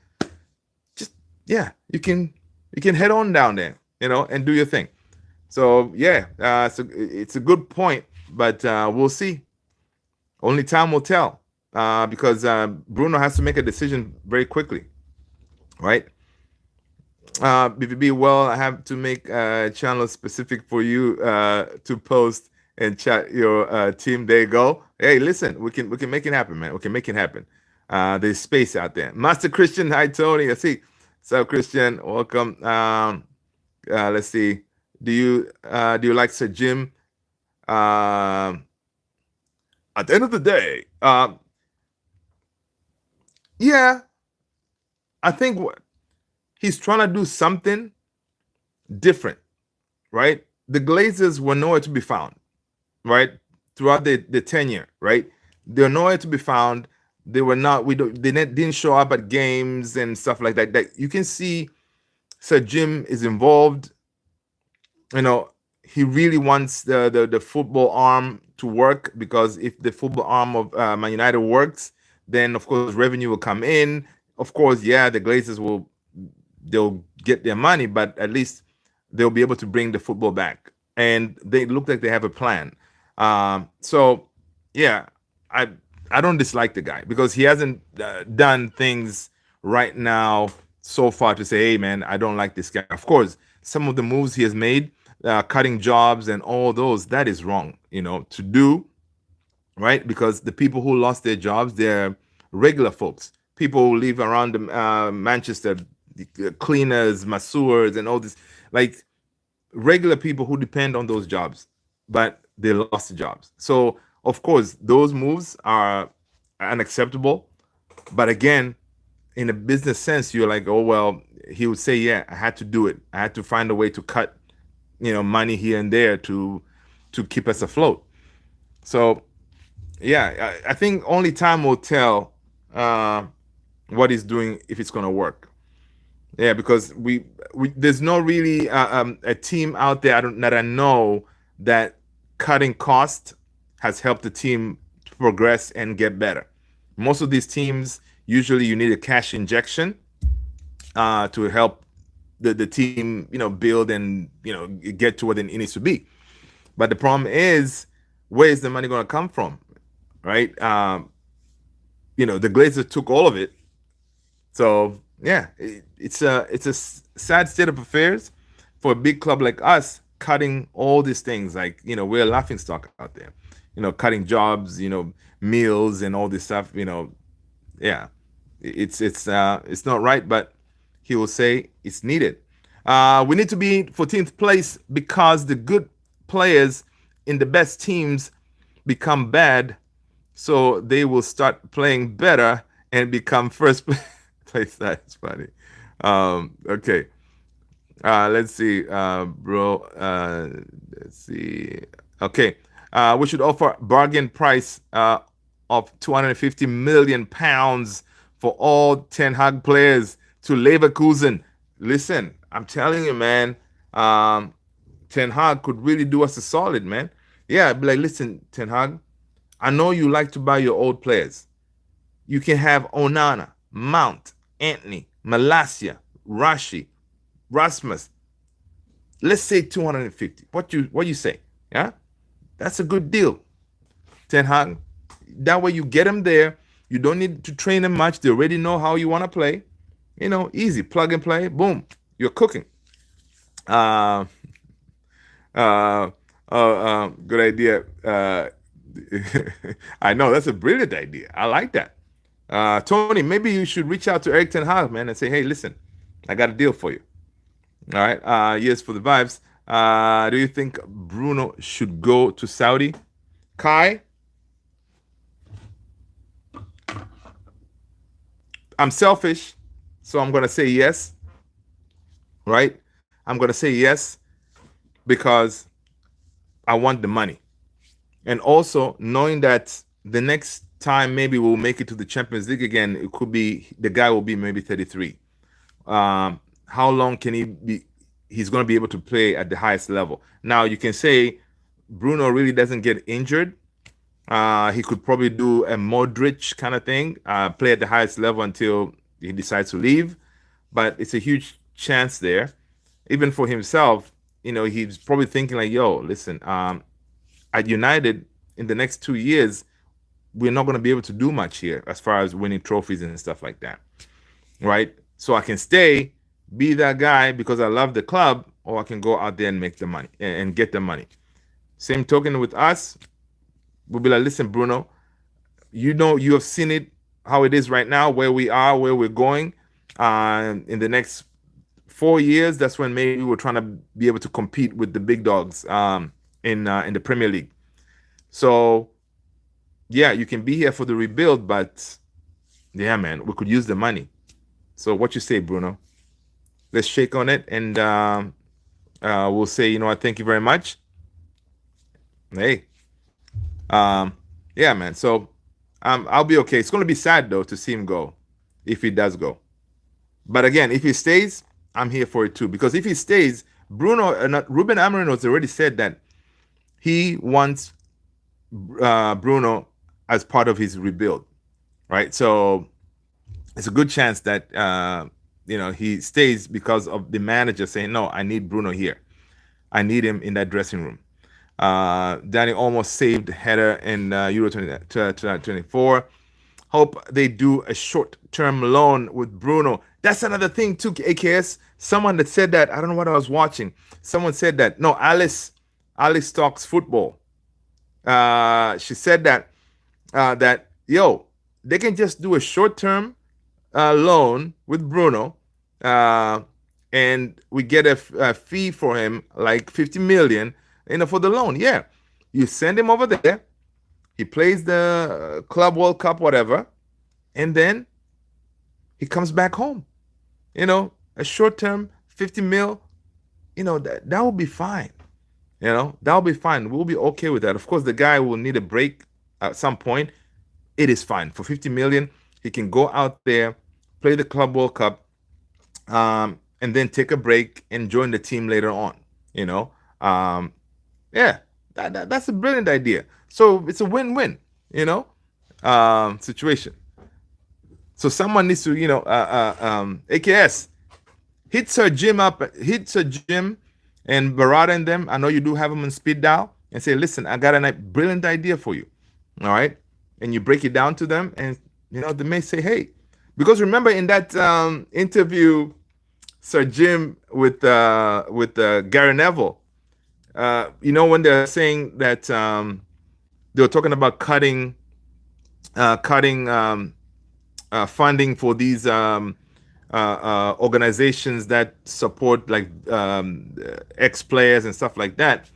Just yeah, you can head on down there, and do your thing. So yeah, so it's a good point, but we'll see. Only time will tell, because Bruno has to make a decision very quickly, right? BVB, well, I have to make a channel specific for you to post and chat your team. There you go. Hey, listen, we can make it happen, man. We can make it happen. There's space out there. Master Christian, hi Tony. I see. So Christian, welcome. Let's see. Do you like Sir Jim? At the end of the day, yeah, I think he's trying to do something different, right? The Glazers were nowhere to be found, right? Throughout the tenure, right? They're nowhere to be found. They were not. They didn't show up at games and stuff like that. That you can see, Sir Jim is involved. He really wants the football arm to work, because if the football arm of Man United works, then of course revenue will come in. Of course, yeah, the Glazers they'll get their money, but at least they'll be able to bring the football back. And they look like they have a plan. So yeah, I don't dislike the guy, because he hasn't done things right now so far to say, hey man, I don't like this guy. Of course, some of the moves he has made, cutting jobs and all those, that is wrong, to do, right? Because the people who lost their jobs, they're regular folks, people who live around Manchester, cleaners, masseurs, and all this, like regular people who depend on those jobs, but they lost the jobs. So of course, those moves are unacceptable. But again, in a business sense, you're like, oh well, he would say, yeah, I had to do it. I had to find a way to cut, money here and there to keep us afloat. So yeah, I think only time will tell what he's doing, if it's gonna work. Yeah, because we there's no really a team out there that I know that cutting cost has helped the team progress and get better. Most of these teams, usually you need a cash injection to help the team, build and get to where it needs to be. But the problem is, where is the money going to come from, right? The Glazers took all of it. So yeah, it's a sad state of affairs for a big club like us, cutting all these things. Like, we're a laughing stock out there. Cutting jobs, meals and all this stuff. Yeah, it's not right, but he will say it's needed. We need to be 14th place, because the good players in the best teams become bad, so they will start playing better and become first place. That's funny. Okay. Let's see, bro. Let's see. Okay. We should offer bargain price of 250 million pounds for all Ten Hag players to Leverkusen. Listen, I'm telling you, man. Ten Hag could really do us a solid, man. Yeah, be like, listen, Ten Hag, I know you like to buy your old players. You can have Onana, Mount, Anthony, Malacia, Rashi, Rasmus. Let's say 250. What you say? Yeah, that's a good deal, Ten Hag. That way you get them there. You don't need to train them much. They already know how you want to play. Easy, plug and play. Boom, you're cooking. Good idea. I know, that's a brilliant idea. I like that. Tony, maybe you should reach out to Eric Ten Hag, man, and say, hey, listen, I got a deal for you. All right. Yes, for the vibes. Do you think Bruno should go to Saudi? Kai? I'm selfish, so I'm going to say yes. Right? I'm going to say yes because I want the money. And also knowing that the next time maybe we'll make it to the Champions League again, it could be the guy will be maybe 33. How long can he be? He's going to be able to play at the highest level. Now you can say Bruno really doesn't get injured. He could probably do a Modric kind of thing, play at the highest level until he decides to leave. But it's a huge chance there, even for himself. He's probably thinking like, "Yo, listen, at United in the next 2 years, we're not going to be able to do much here as far as winning trophies and stuff like that, right? So I can stay, be that guy because I love the club, or I can go out there and make the money and get the money." Same token with us, we'll be like, "Listen, Bruno, you have seen it how it is right now, where we are, where we're going. In the next 4 years, that's when maybe we're trying to be able to compete with the big dogs in the Premier League. So yeah, you can be here for the rebuild, but yeah, man, we could use the money. So what you say, Bruno? Let's shake on it, and we'll say, thank you very much. Hey, yeah, man. So I'll be okay. It's going to be sad though to see him go, if he does go. But again, if he stays, I'm here for it too. Because if he stays, Ruben Amorim has already said that he wants Bruno as part of his rebuild, right? So it's a good chance that he stays because of the manager saying, "No, I need Bruno here. I need him in that dressing room." Danny almost saved header in Euro 2024. Hope they do a short-term loan with Bruno. That's another thing too, AKS. Someone that said that, I don't know what I was watching. Someone said that. No, Alice talks football. She said that they can just do a short-term loan with Bruno, and we get a fee for him, like 50 million, for the loan. Yeah, you send him over there. He plays the Club World Cup, whatever, and then he comes back home. A short-term 50 mil. That will be fine. That'll be fine. We'll be okay with that. Of course, the guy will need a break at some point. It is fine. For 50 million, he can go out there, play the Club World Cup, and then take a break and join the team later on. Yeah, that's a brilliant idea. So it's a win-win, situation. So someone needs to, AKS, hit Sir Jim and Barada and them. I know you do have them on speed dial, and say, "Listen, I got a brilliant idea for you." All right, and you break it down to them, and they may say, "Hey," because remember in that interview, Sir Jim with Gary Neville, when they're saying that they were talking about cutting funding for these organizations that support like ex-players and stuff like that,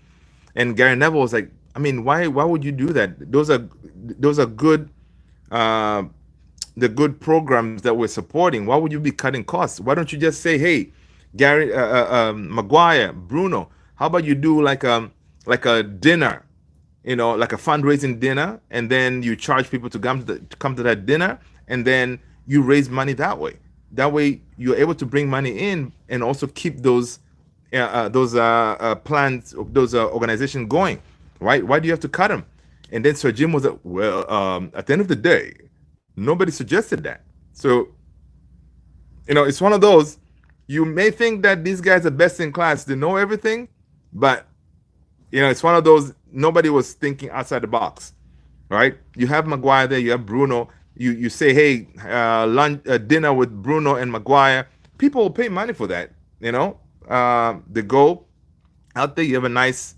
and Gary Neville was like, "I mean, why would you do that? Those are good, the good programs that we're supporting. Why would you be cutting costs? Why don't you just say, hey, Gary, Maguire, Bruno, how about you do like a dinner, like a fundraising dinner, and then you charge people to come to that dinner, and then you raise money that way. That way you're able to bring money in and also keep those plans, those organizations going, right? Why do you have to cut them?" And then Sir Jim was like, "Well, at the end of the day, nobody suggested that." So, it's one of those. You may think that these guys are best in class, they know everything, but it's one of those. Nobody was thinking outside the box, right? You have Maguire there, you have Bruno. You say, "Hey, dinner with Bruno and Maguire." People will pay money for that. They go out there. You have a nice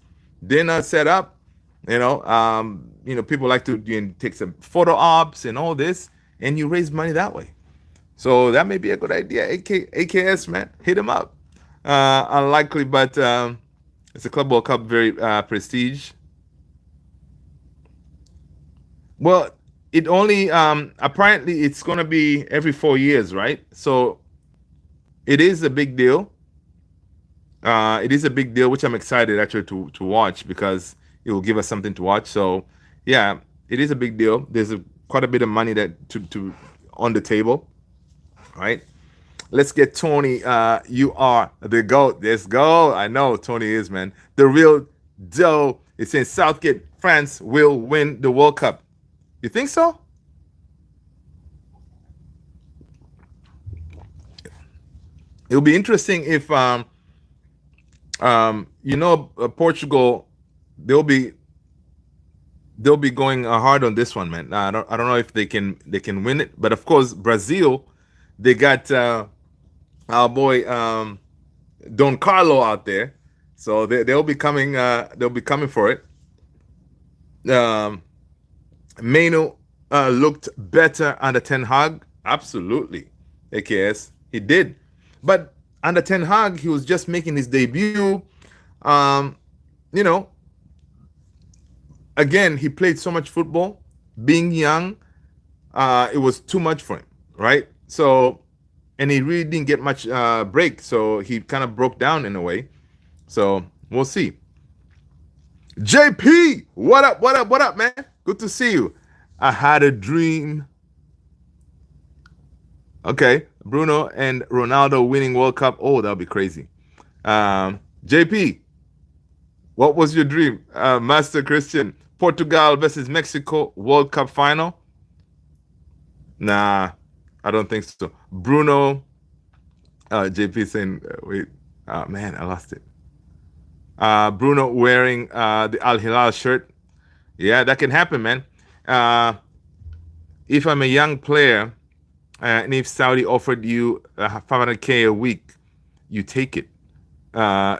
dinner set up. People like to take some photo ops and all this, and you raise money that way. So that may be a good idea. AKS, man, hit him up. Unlikely, but it's a Club World Cup, very prestige. Well, it only apparently it's going to be every 4 years, right? So it is a big deal. It is a big deal, which I'm excited actually to watch, because it will give us something to watch. So yeah, it is a big deal. There's quite a bit of money that to on the table, right? Let's get Tony. You are the GOAT. Let's go. I know Tony is, man. The real Joe is saying Southgate, France will win the World Cup. You think so? It'll be interesting if Portugal, they'll be they'll be going hard on this one, man. I don't know if they can win it, but of course Brazil, they got our boy Don Carlo out there, so they'll be coming. They'll be coming for it. Um, Manu looked better under Ten Hag. Absolutely, AKS he did, but under Ten Hag he was just making his debut. Um, you know, again he played so much football. Being young, it was too much for him, right? So, and he really didn't get much break, so he kind of broke down in a way. So we'll see. JP, what up? What up? What up, man? Good to see you. I had a dream. Okay, Bruno and Ronaldo winning World Cup. Oh, that'll be crazy. JP, what was your dream? Master Christian, Portugal versus Mexico World Cup final? Nah, I don't think so. Bruno, JP saying, wait, man, I lost it. Bruno wearing the Al-Hilal shirt. Yeah, that can happen, man. Uh, if I'm a young player and if Saudi offered you 500K a week, you take it.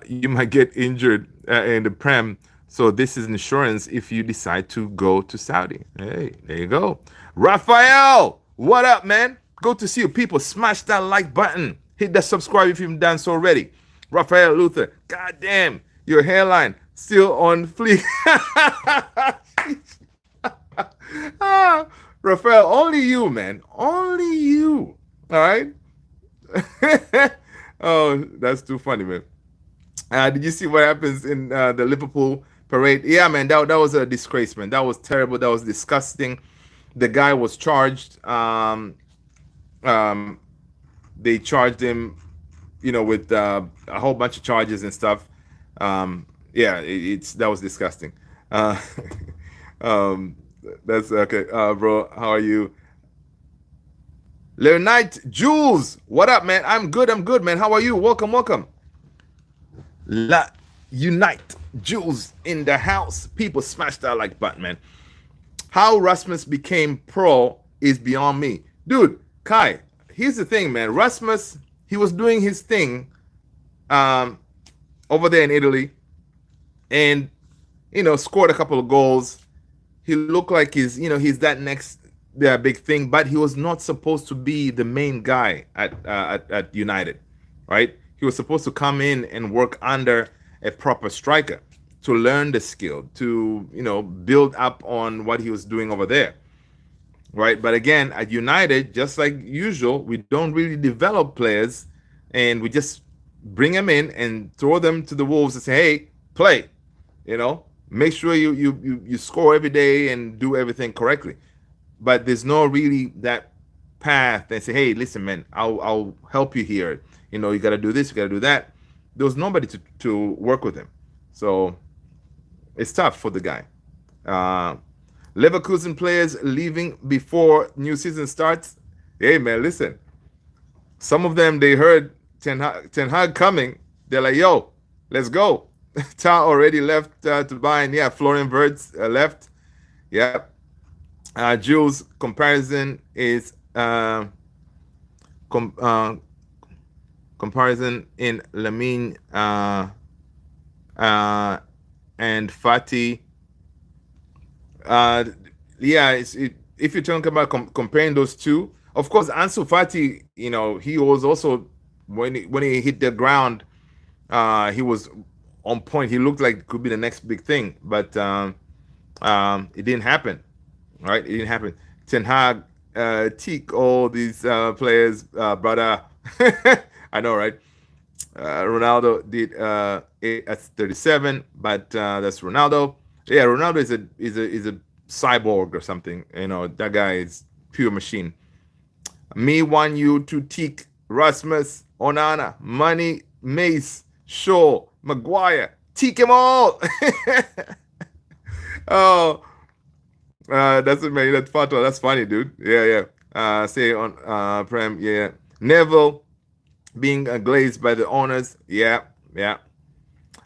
You might get injured in the Prem. So this is insurance if you decide to go to Saudi. Hey, there you go. Raphael, what up, man? Good to see you. People, smash that like button. Hit that subscribe if you haven't done so already. Raphael Luther, goddamn, your hairline still on fleek. Ah, Raphael, only you, man. Only you. All right? Oh, that's too funny, man. Did you see what happens in the Liverpool parade? Yeah, man, that was a disgrace, man. That was terrible. That was disgusting. The guy was charged. Um, they charged him, with a whole bunch of charges and stuff. Yeah, it's that was disgusting. Uh, um, that's okay, bro. How are you, Leonite Jules? What up, man? I'm good. I'm good, man. How are you? Welcome, welcome. La Unite Jules in the house. People smash that like button, man. How Rasmus became pro is beyond me, dude. Kai, here's the thing, man. Rasmus, he was doing his thing um, over there in Italy, and scored a couple of goals. He looked like he's that next big thing, but he was not supposed to be the main guy at United, right? He was supposed to come in and work under a proper striker to learn the skill, to build up on what he was doing over there, right? But again, at United, just like usual, we don't really develop players, and we just bring them in and throw them to the wolves and say, "Hey, play." Make sure you score every day and do everything correctly. But there's no really that path and say, "Hey, listen, man, I'll help you here. You got to do this, you got to do that." There was nobody to work with him, so it's tough for the guy. Uh, Leverkusen players leaving before new season starts. Hey, man, listen. Some of them, they heard Ten Hag coming. They're like, "Yo, let's go." Ta already left to Bayern. Yeah, Florian Wirtz left. Yep. Jules, comparison is comparison in Lamine and Fati. Yeah, if you're talking about comparing those two, of course, Ansu Fati, he was also when he hit the ground, he was on point. He looked like it could be the next big thing, but it didn't happen. Right? It didn't happen. Ten Hag, Teak, all these players, brother. I know, right? Ronaldo did at 37, but that's Ronaldo. Yeah, Ronaldo is a cyborg or something. You know, that guy is pure machine. Me want you to take Rasmus, Onana, Money, Mace, Shaw, Maguire. Take them all. Oh, that's amazing. That's Fato. That's funny, dude. Yeah, yeah. Say on Prem. Yeah. Neville being glazed by the owners. Yeah, yeah.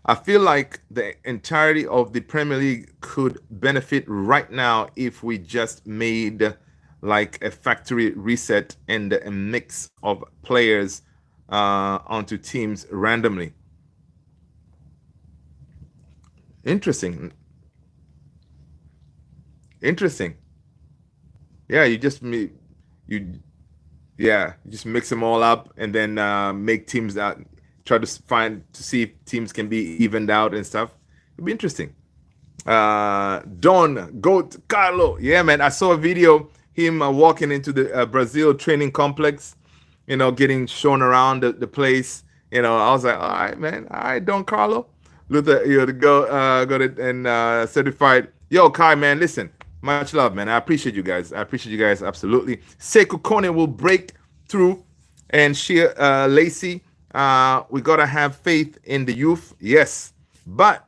I feel like the entirety of the Premier League could benefit right now if we just made like a factory reset and a mix of players onto teams randomly. Interesting. Interesting. Yeah, you yeah, you just mix them all up and then make teams out. Try to find to see if teams can be evened out and stuff. It'll be interesting. Don Goat Carlo. Yeah, man. I saw a video him walking into the Brazil training complex. You know, getting shown around the place. You know, I was like, all right, man. All right, Don Carlo. Luther, you know, to go to and certified. Yo, Kai, man. Listen, much love, man. I appreciate you guys. I appreciate you guys absolutely. Sekou Kone will break through, and Shea Lacey. We gotta have faith in the youth, yes. But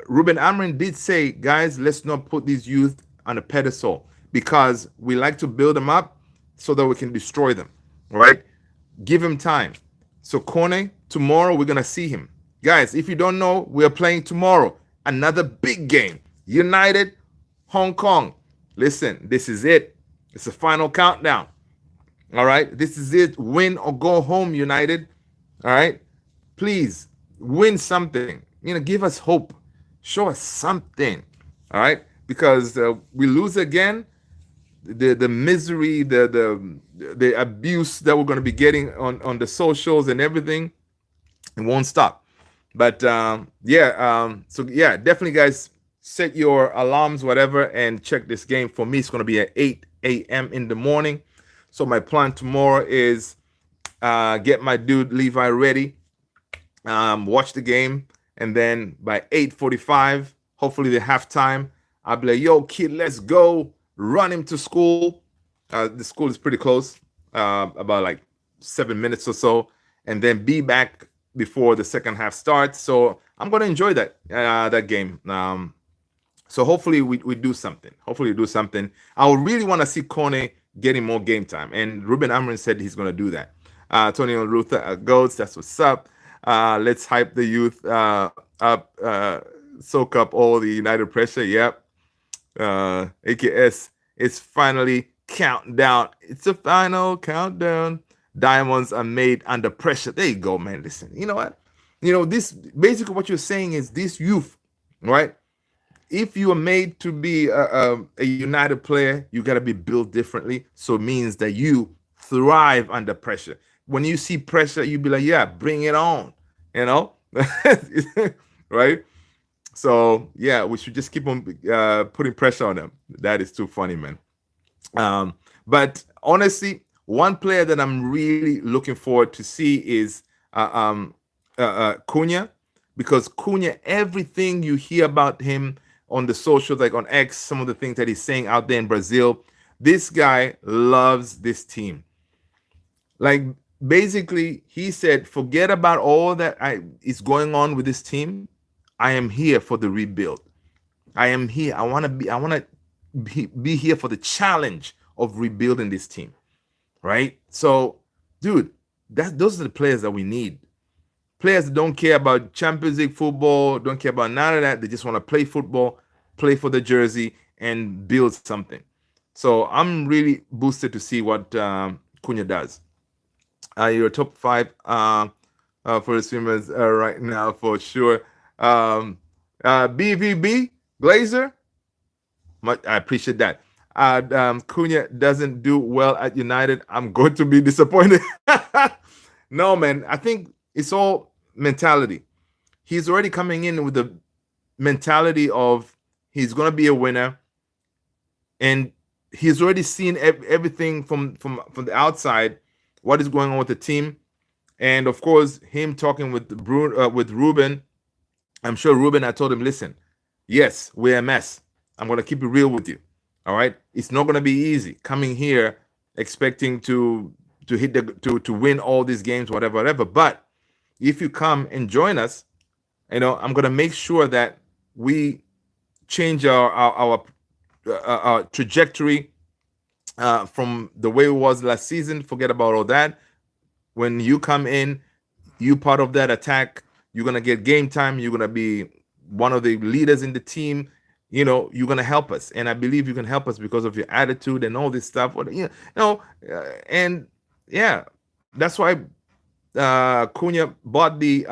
Ruben Amorim did say, guys, let's not put these youth on a pedestal because we like to build them up so that we can destroy them, right? Give him time. So Kone, tomorrow we're gonna see him. Guys, if you don't know, we are playing tomorrow. Another big game. United, Hong Kong. Listen, this is it. It's the final countdown. All right, this is it. Win or go home, United. All right, please win something. You know, give us hope. Show us something. All right, because we lose again. The misery, the abuse that we're going to be getting on the socials and everything, it won't stop. But so yeah, definitely, guys, set your alarms, whatever, and check this game. For me, it's going to be at 8 a.m. in the morning. So my plan tomorrow is get my dude Levi ready, watch the game, and then by 8:45, hopefully the halftime, I'll be like, yo, kid, let's go. Run him to school. The school is pretty close, about like 7 minutes or so, and then be back before the second half starts. So I'm going to enjoy that game. So hopefully we do something. Hopefully we do something. I would really want to see Kone getting more game time, and Ruben Amorim said he's going to do that. Tony Luther Goats, that's what's up. Let's hype the youth up, soak up all the United pressure. Yep. AKS, it's finally countdown. It's a final countdown. Diamonds are made under pressure. There you go, man. Listen, you know what? You know, this basically what you're saying is this youth, right? If you are made to be a United player, you got to be built differently. So it means that you thrive under pressure. When you see pressure, you be like, yeah, bring it on, you know? Right? So, yeah, we should just keep on putting pressure on them. That is too funny, man. But honestly, one player that I'm really looking forward to see is Cunha, because Cunha, everything you hear about him on the socials, like on X, some of the things that he's saying out there in Brazil, this guy loves this team. Like, basically, he said, forget about all that is going on with this team. I am here for the rebuild. I am here. I want to be here for the challenge of rebuilding this team, right? So, dude, those are the players that we need. Players that don't care about Champions League football, don't care about none of that. They just want to play football, play for the jersey, and build something. So I'm really boosted to see what Cunha does. Your top 5 for the swimmers right now for sure. BVB Glazer, I appreciate that. Cunha doesn't do well at United. I'm going to be disappointed. No, man. I think it's all mentality. He's already coming in with the mentality of he's going to be a winner, and he's already seen everything from the outside, what is going on with the team, and of course him talking with with Ruben. I'm sure Ruben, I told him, listen, yes, we're a mess. I'm going to keep it real with you. All right. It's not going to be easy coming here expecting to hit the to win all these games, whatever, whatever. But if you come and join us, I'm going to make sure that we change our trajectory from the way it was last season. Forget about all that. When you come in, you part of that attack. You're gonna get game time. You're gonna be one of the leaders in the team. You're gonna help us, and I believe you can help us because of your attitude and all this stuff. And yeah, that's why Cunha bought the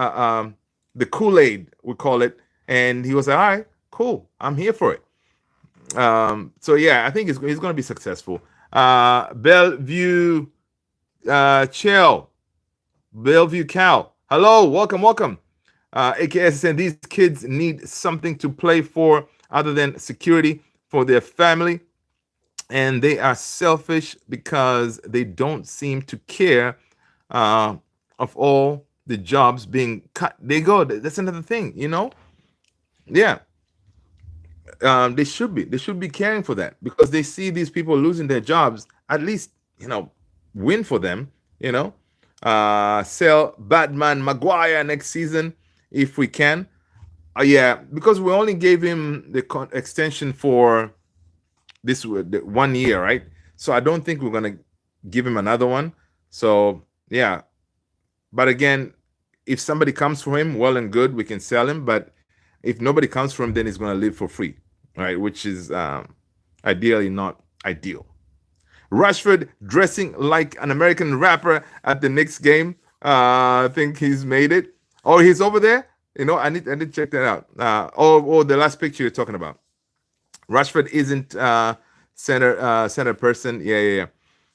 Kool-Aid, we call it, and he was like, "All right, cool, I'm here for it." So yeah, I think he's going to be successful. Bellevue Chill, Bellevue Cal. Hello, welcome. AKS saying these kids need something to play for other than security for their family, and they are selfish because they don't seem to care of all the jobs being cut. They go. That's another thing, Yeah, they should be caring for that because they see these people losing their jobs. At least win for them. Sell Batman Maguire next season if we can. Yeah, because we only gave him the extension for this 1 year, right? So I don't think we're gonna give him another one. So yeah, but again, if somebody comes for him, well and good, we can sell him. But if nobody comes for him, then he's gonna live for free, right? Which is ideally not ideal. Rashford dressing like an American rapper at the Knicks game. I think he's made it. Oh, he's over there. I need to check that out. The last picture you're talking about. Rashford isn't center person. Yeah.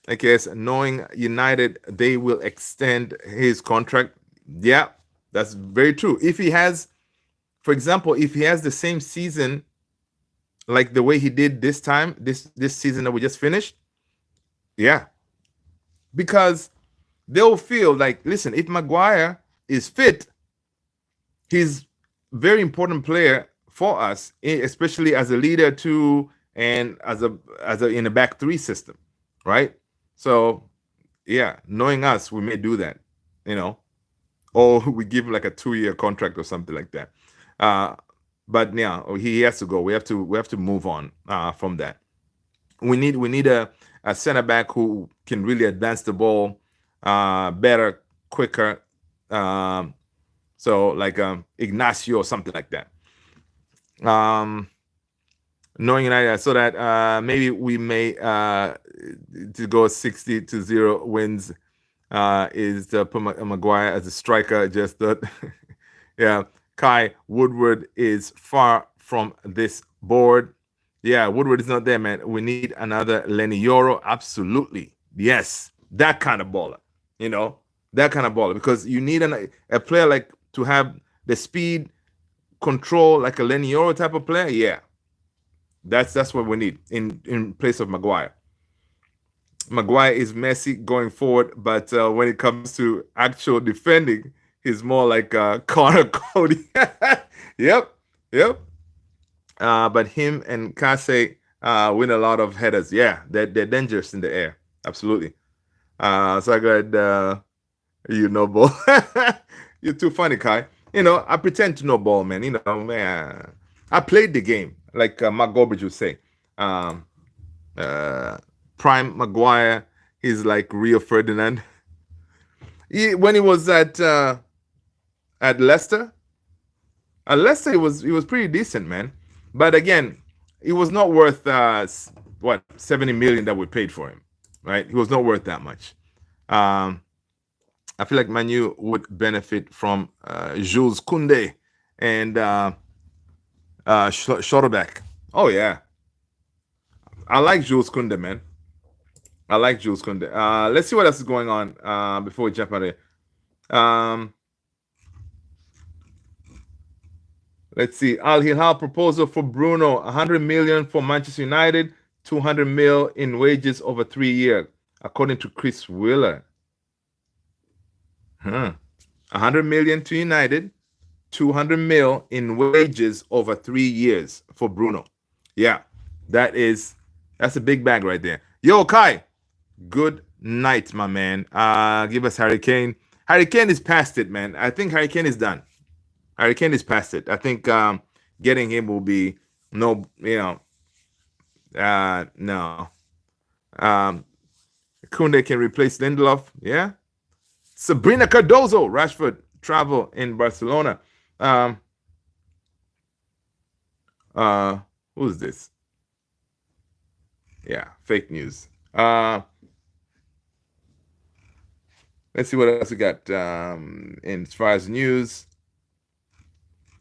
Okay, so knowing United, they will extend his contract. Yeah, that's very true. If he has, for example, if he has the same season like the way he did this season that we just finished, yeah, because they'll feel like, listen, if Maguire is fit, he's very important player for us, especially as a leader too, and as a in a back three system, right? So yeah, knowing us, we may do that, or we give like a 2-year contract or something like that. But yeah, he has to go. We have to move on from that. We need a center back who can really advance the ball better, quicker. So like Ignacio or something like that. Knowing United, I saw that maybe we may to go 60-0 wins is put Maguire as a striker. Just that, yeah. Kai Woodward is far from this board. Yeah, Woodward is not there, man. We need another Lenny Yoro. Absolutely. Yes. That kind of baller. That kind of baller. Because you need a player like to have the speed, control, like a Lenny Yoro type of player. Yeah. That's what we need in place of Maguire. Maguire is messy going forward, but when it comes to actual defending, he's more like Connor Cody. Yep. But him and Kase win a lot of headers. Yeah, they're dangerous in the air. Absolutely. So I got ball. You're too funny, Kai. I pretend to know ball, man. Man. I played the game, like Mark Goldbridge would say. Prime Maguire, he's like Rio Ferdinand. When he was at Leicester, he was pretty decent, man. But again, it was not worth 70 million that we paid for him, right? He was not worth that much. I feel like Manu would benefit from Jules Koundé and Schotterbeck. Oh yeah, I like Jules Koundé, man. I like Jules Koundé. Let's see what else is going on before we jump out of here. Let's see. Al-Hilal proposal for Bruno, 100 million for Manchester United, 200 mil in wages over 3 years, according to Chris Wheeler. 100 million to United, 200 mil in wages over 3 years for Bruno. Yeah, that's a big bag right there. Yo, Kai, good night, my man. Give us Hurricane. Hurricane is past it, man. I think Hurricane is done. Hurricane is past it. I think getting him will be no, no. Um, Kunde can replace Lindelof. Yeah. Sabrina Cardozo, Rashford travel in Barcelona. Um, who's this? Yeah, fake news. Let's see what else we got in as far as news.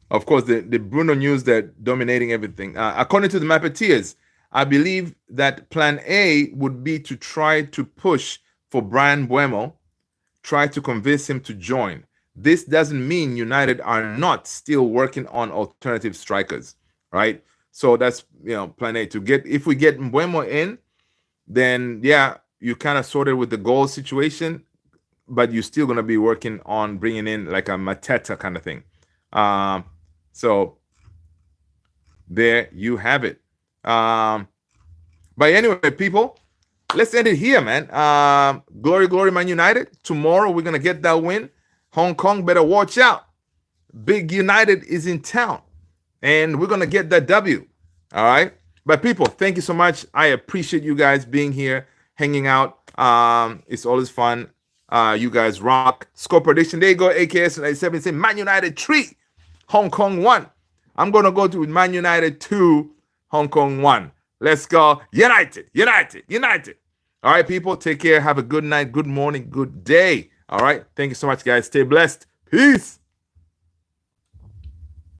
Of course, the Bruno news that dominating everything. According to the Mappeteers, I believe that Plan A would be to try to push for Brian Buemo, try to convince him to join. This doesn't mean United are not still working on alternative strikers, right? So that's Plan A to get. If we get Buemo in, then yeah, you kind of sorted with the goal situation, but you're still gonna be working on bringing in like a Mateta kind of thing. So there you have it. But anyway, people, let's end it here, man. Glory, glory, Man United. Tomorrow we're gonna get that win. Hong Kong better watch out. Big United is in town, and we're gonna get that W. All right. But people, thank you so much. I appreciate you guys being here, hanging out. It's always fun. You guys rock. Score prediction. There you go. AKS 97 say Man United 3, Hong Kong 1. I'm gonna go to Man United 2, Hong Kong 1. Let's go. United, United, United. All right, people. Take care. Have a good night, good morning, good day. All right. Thank you so much, guys. Stay blessed. Peace.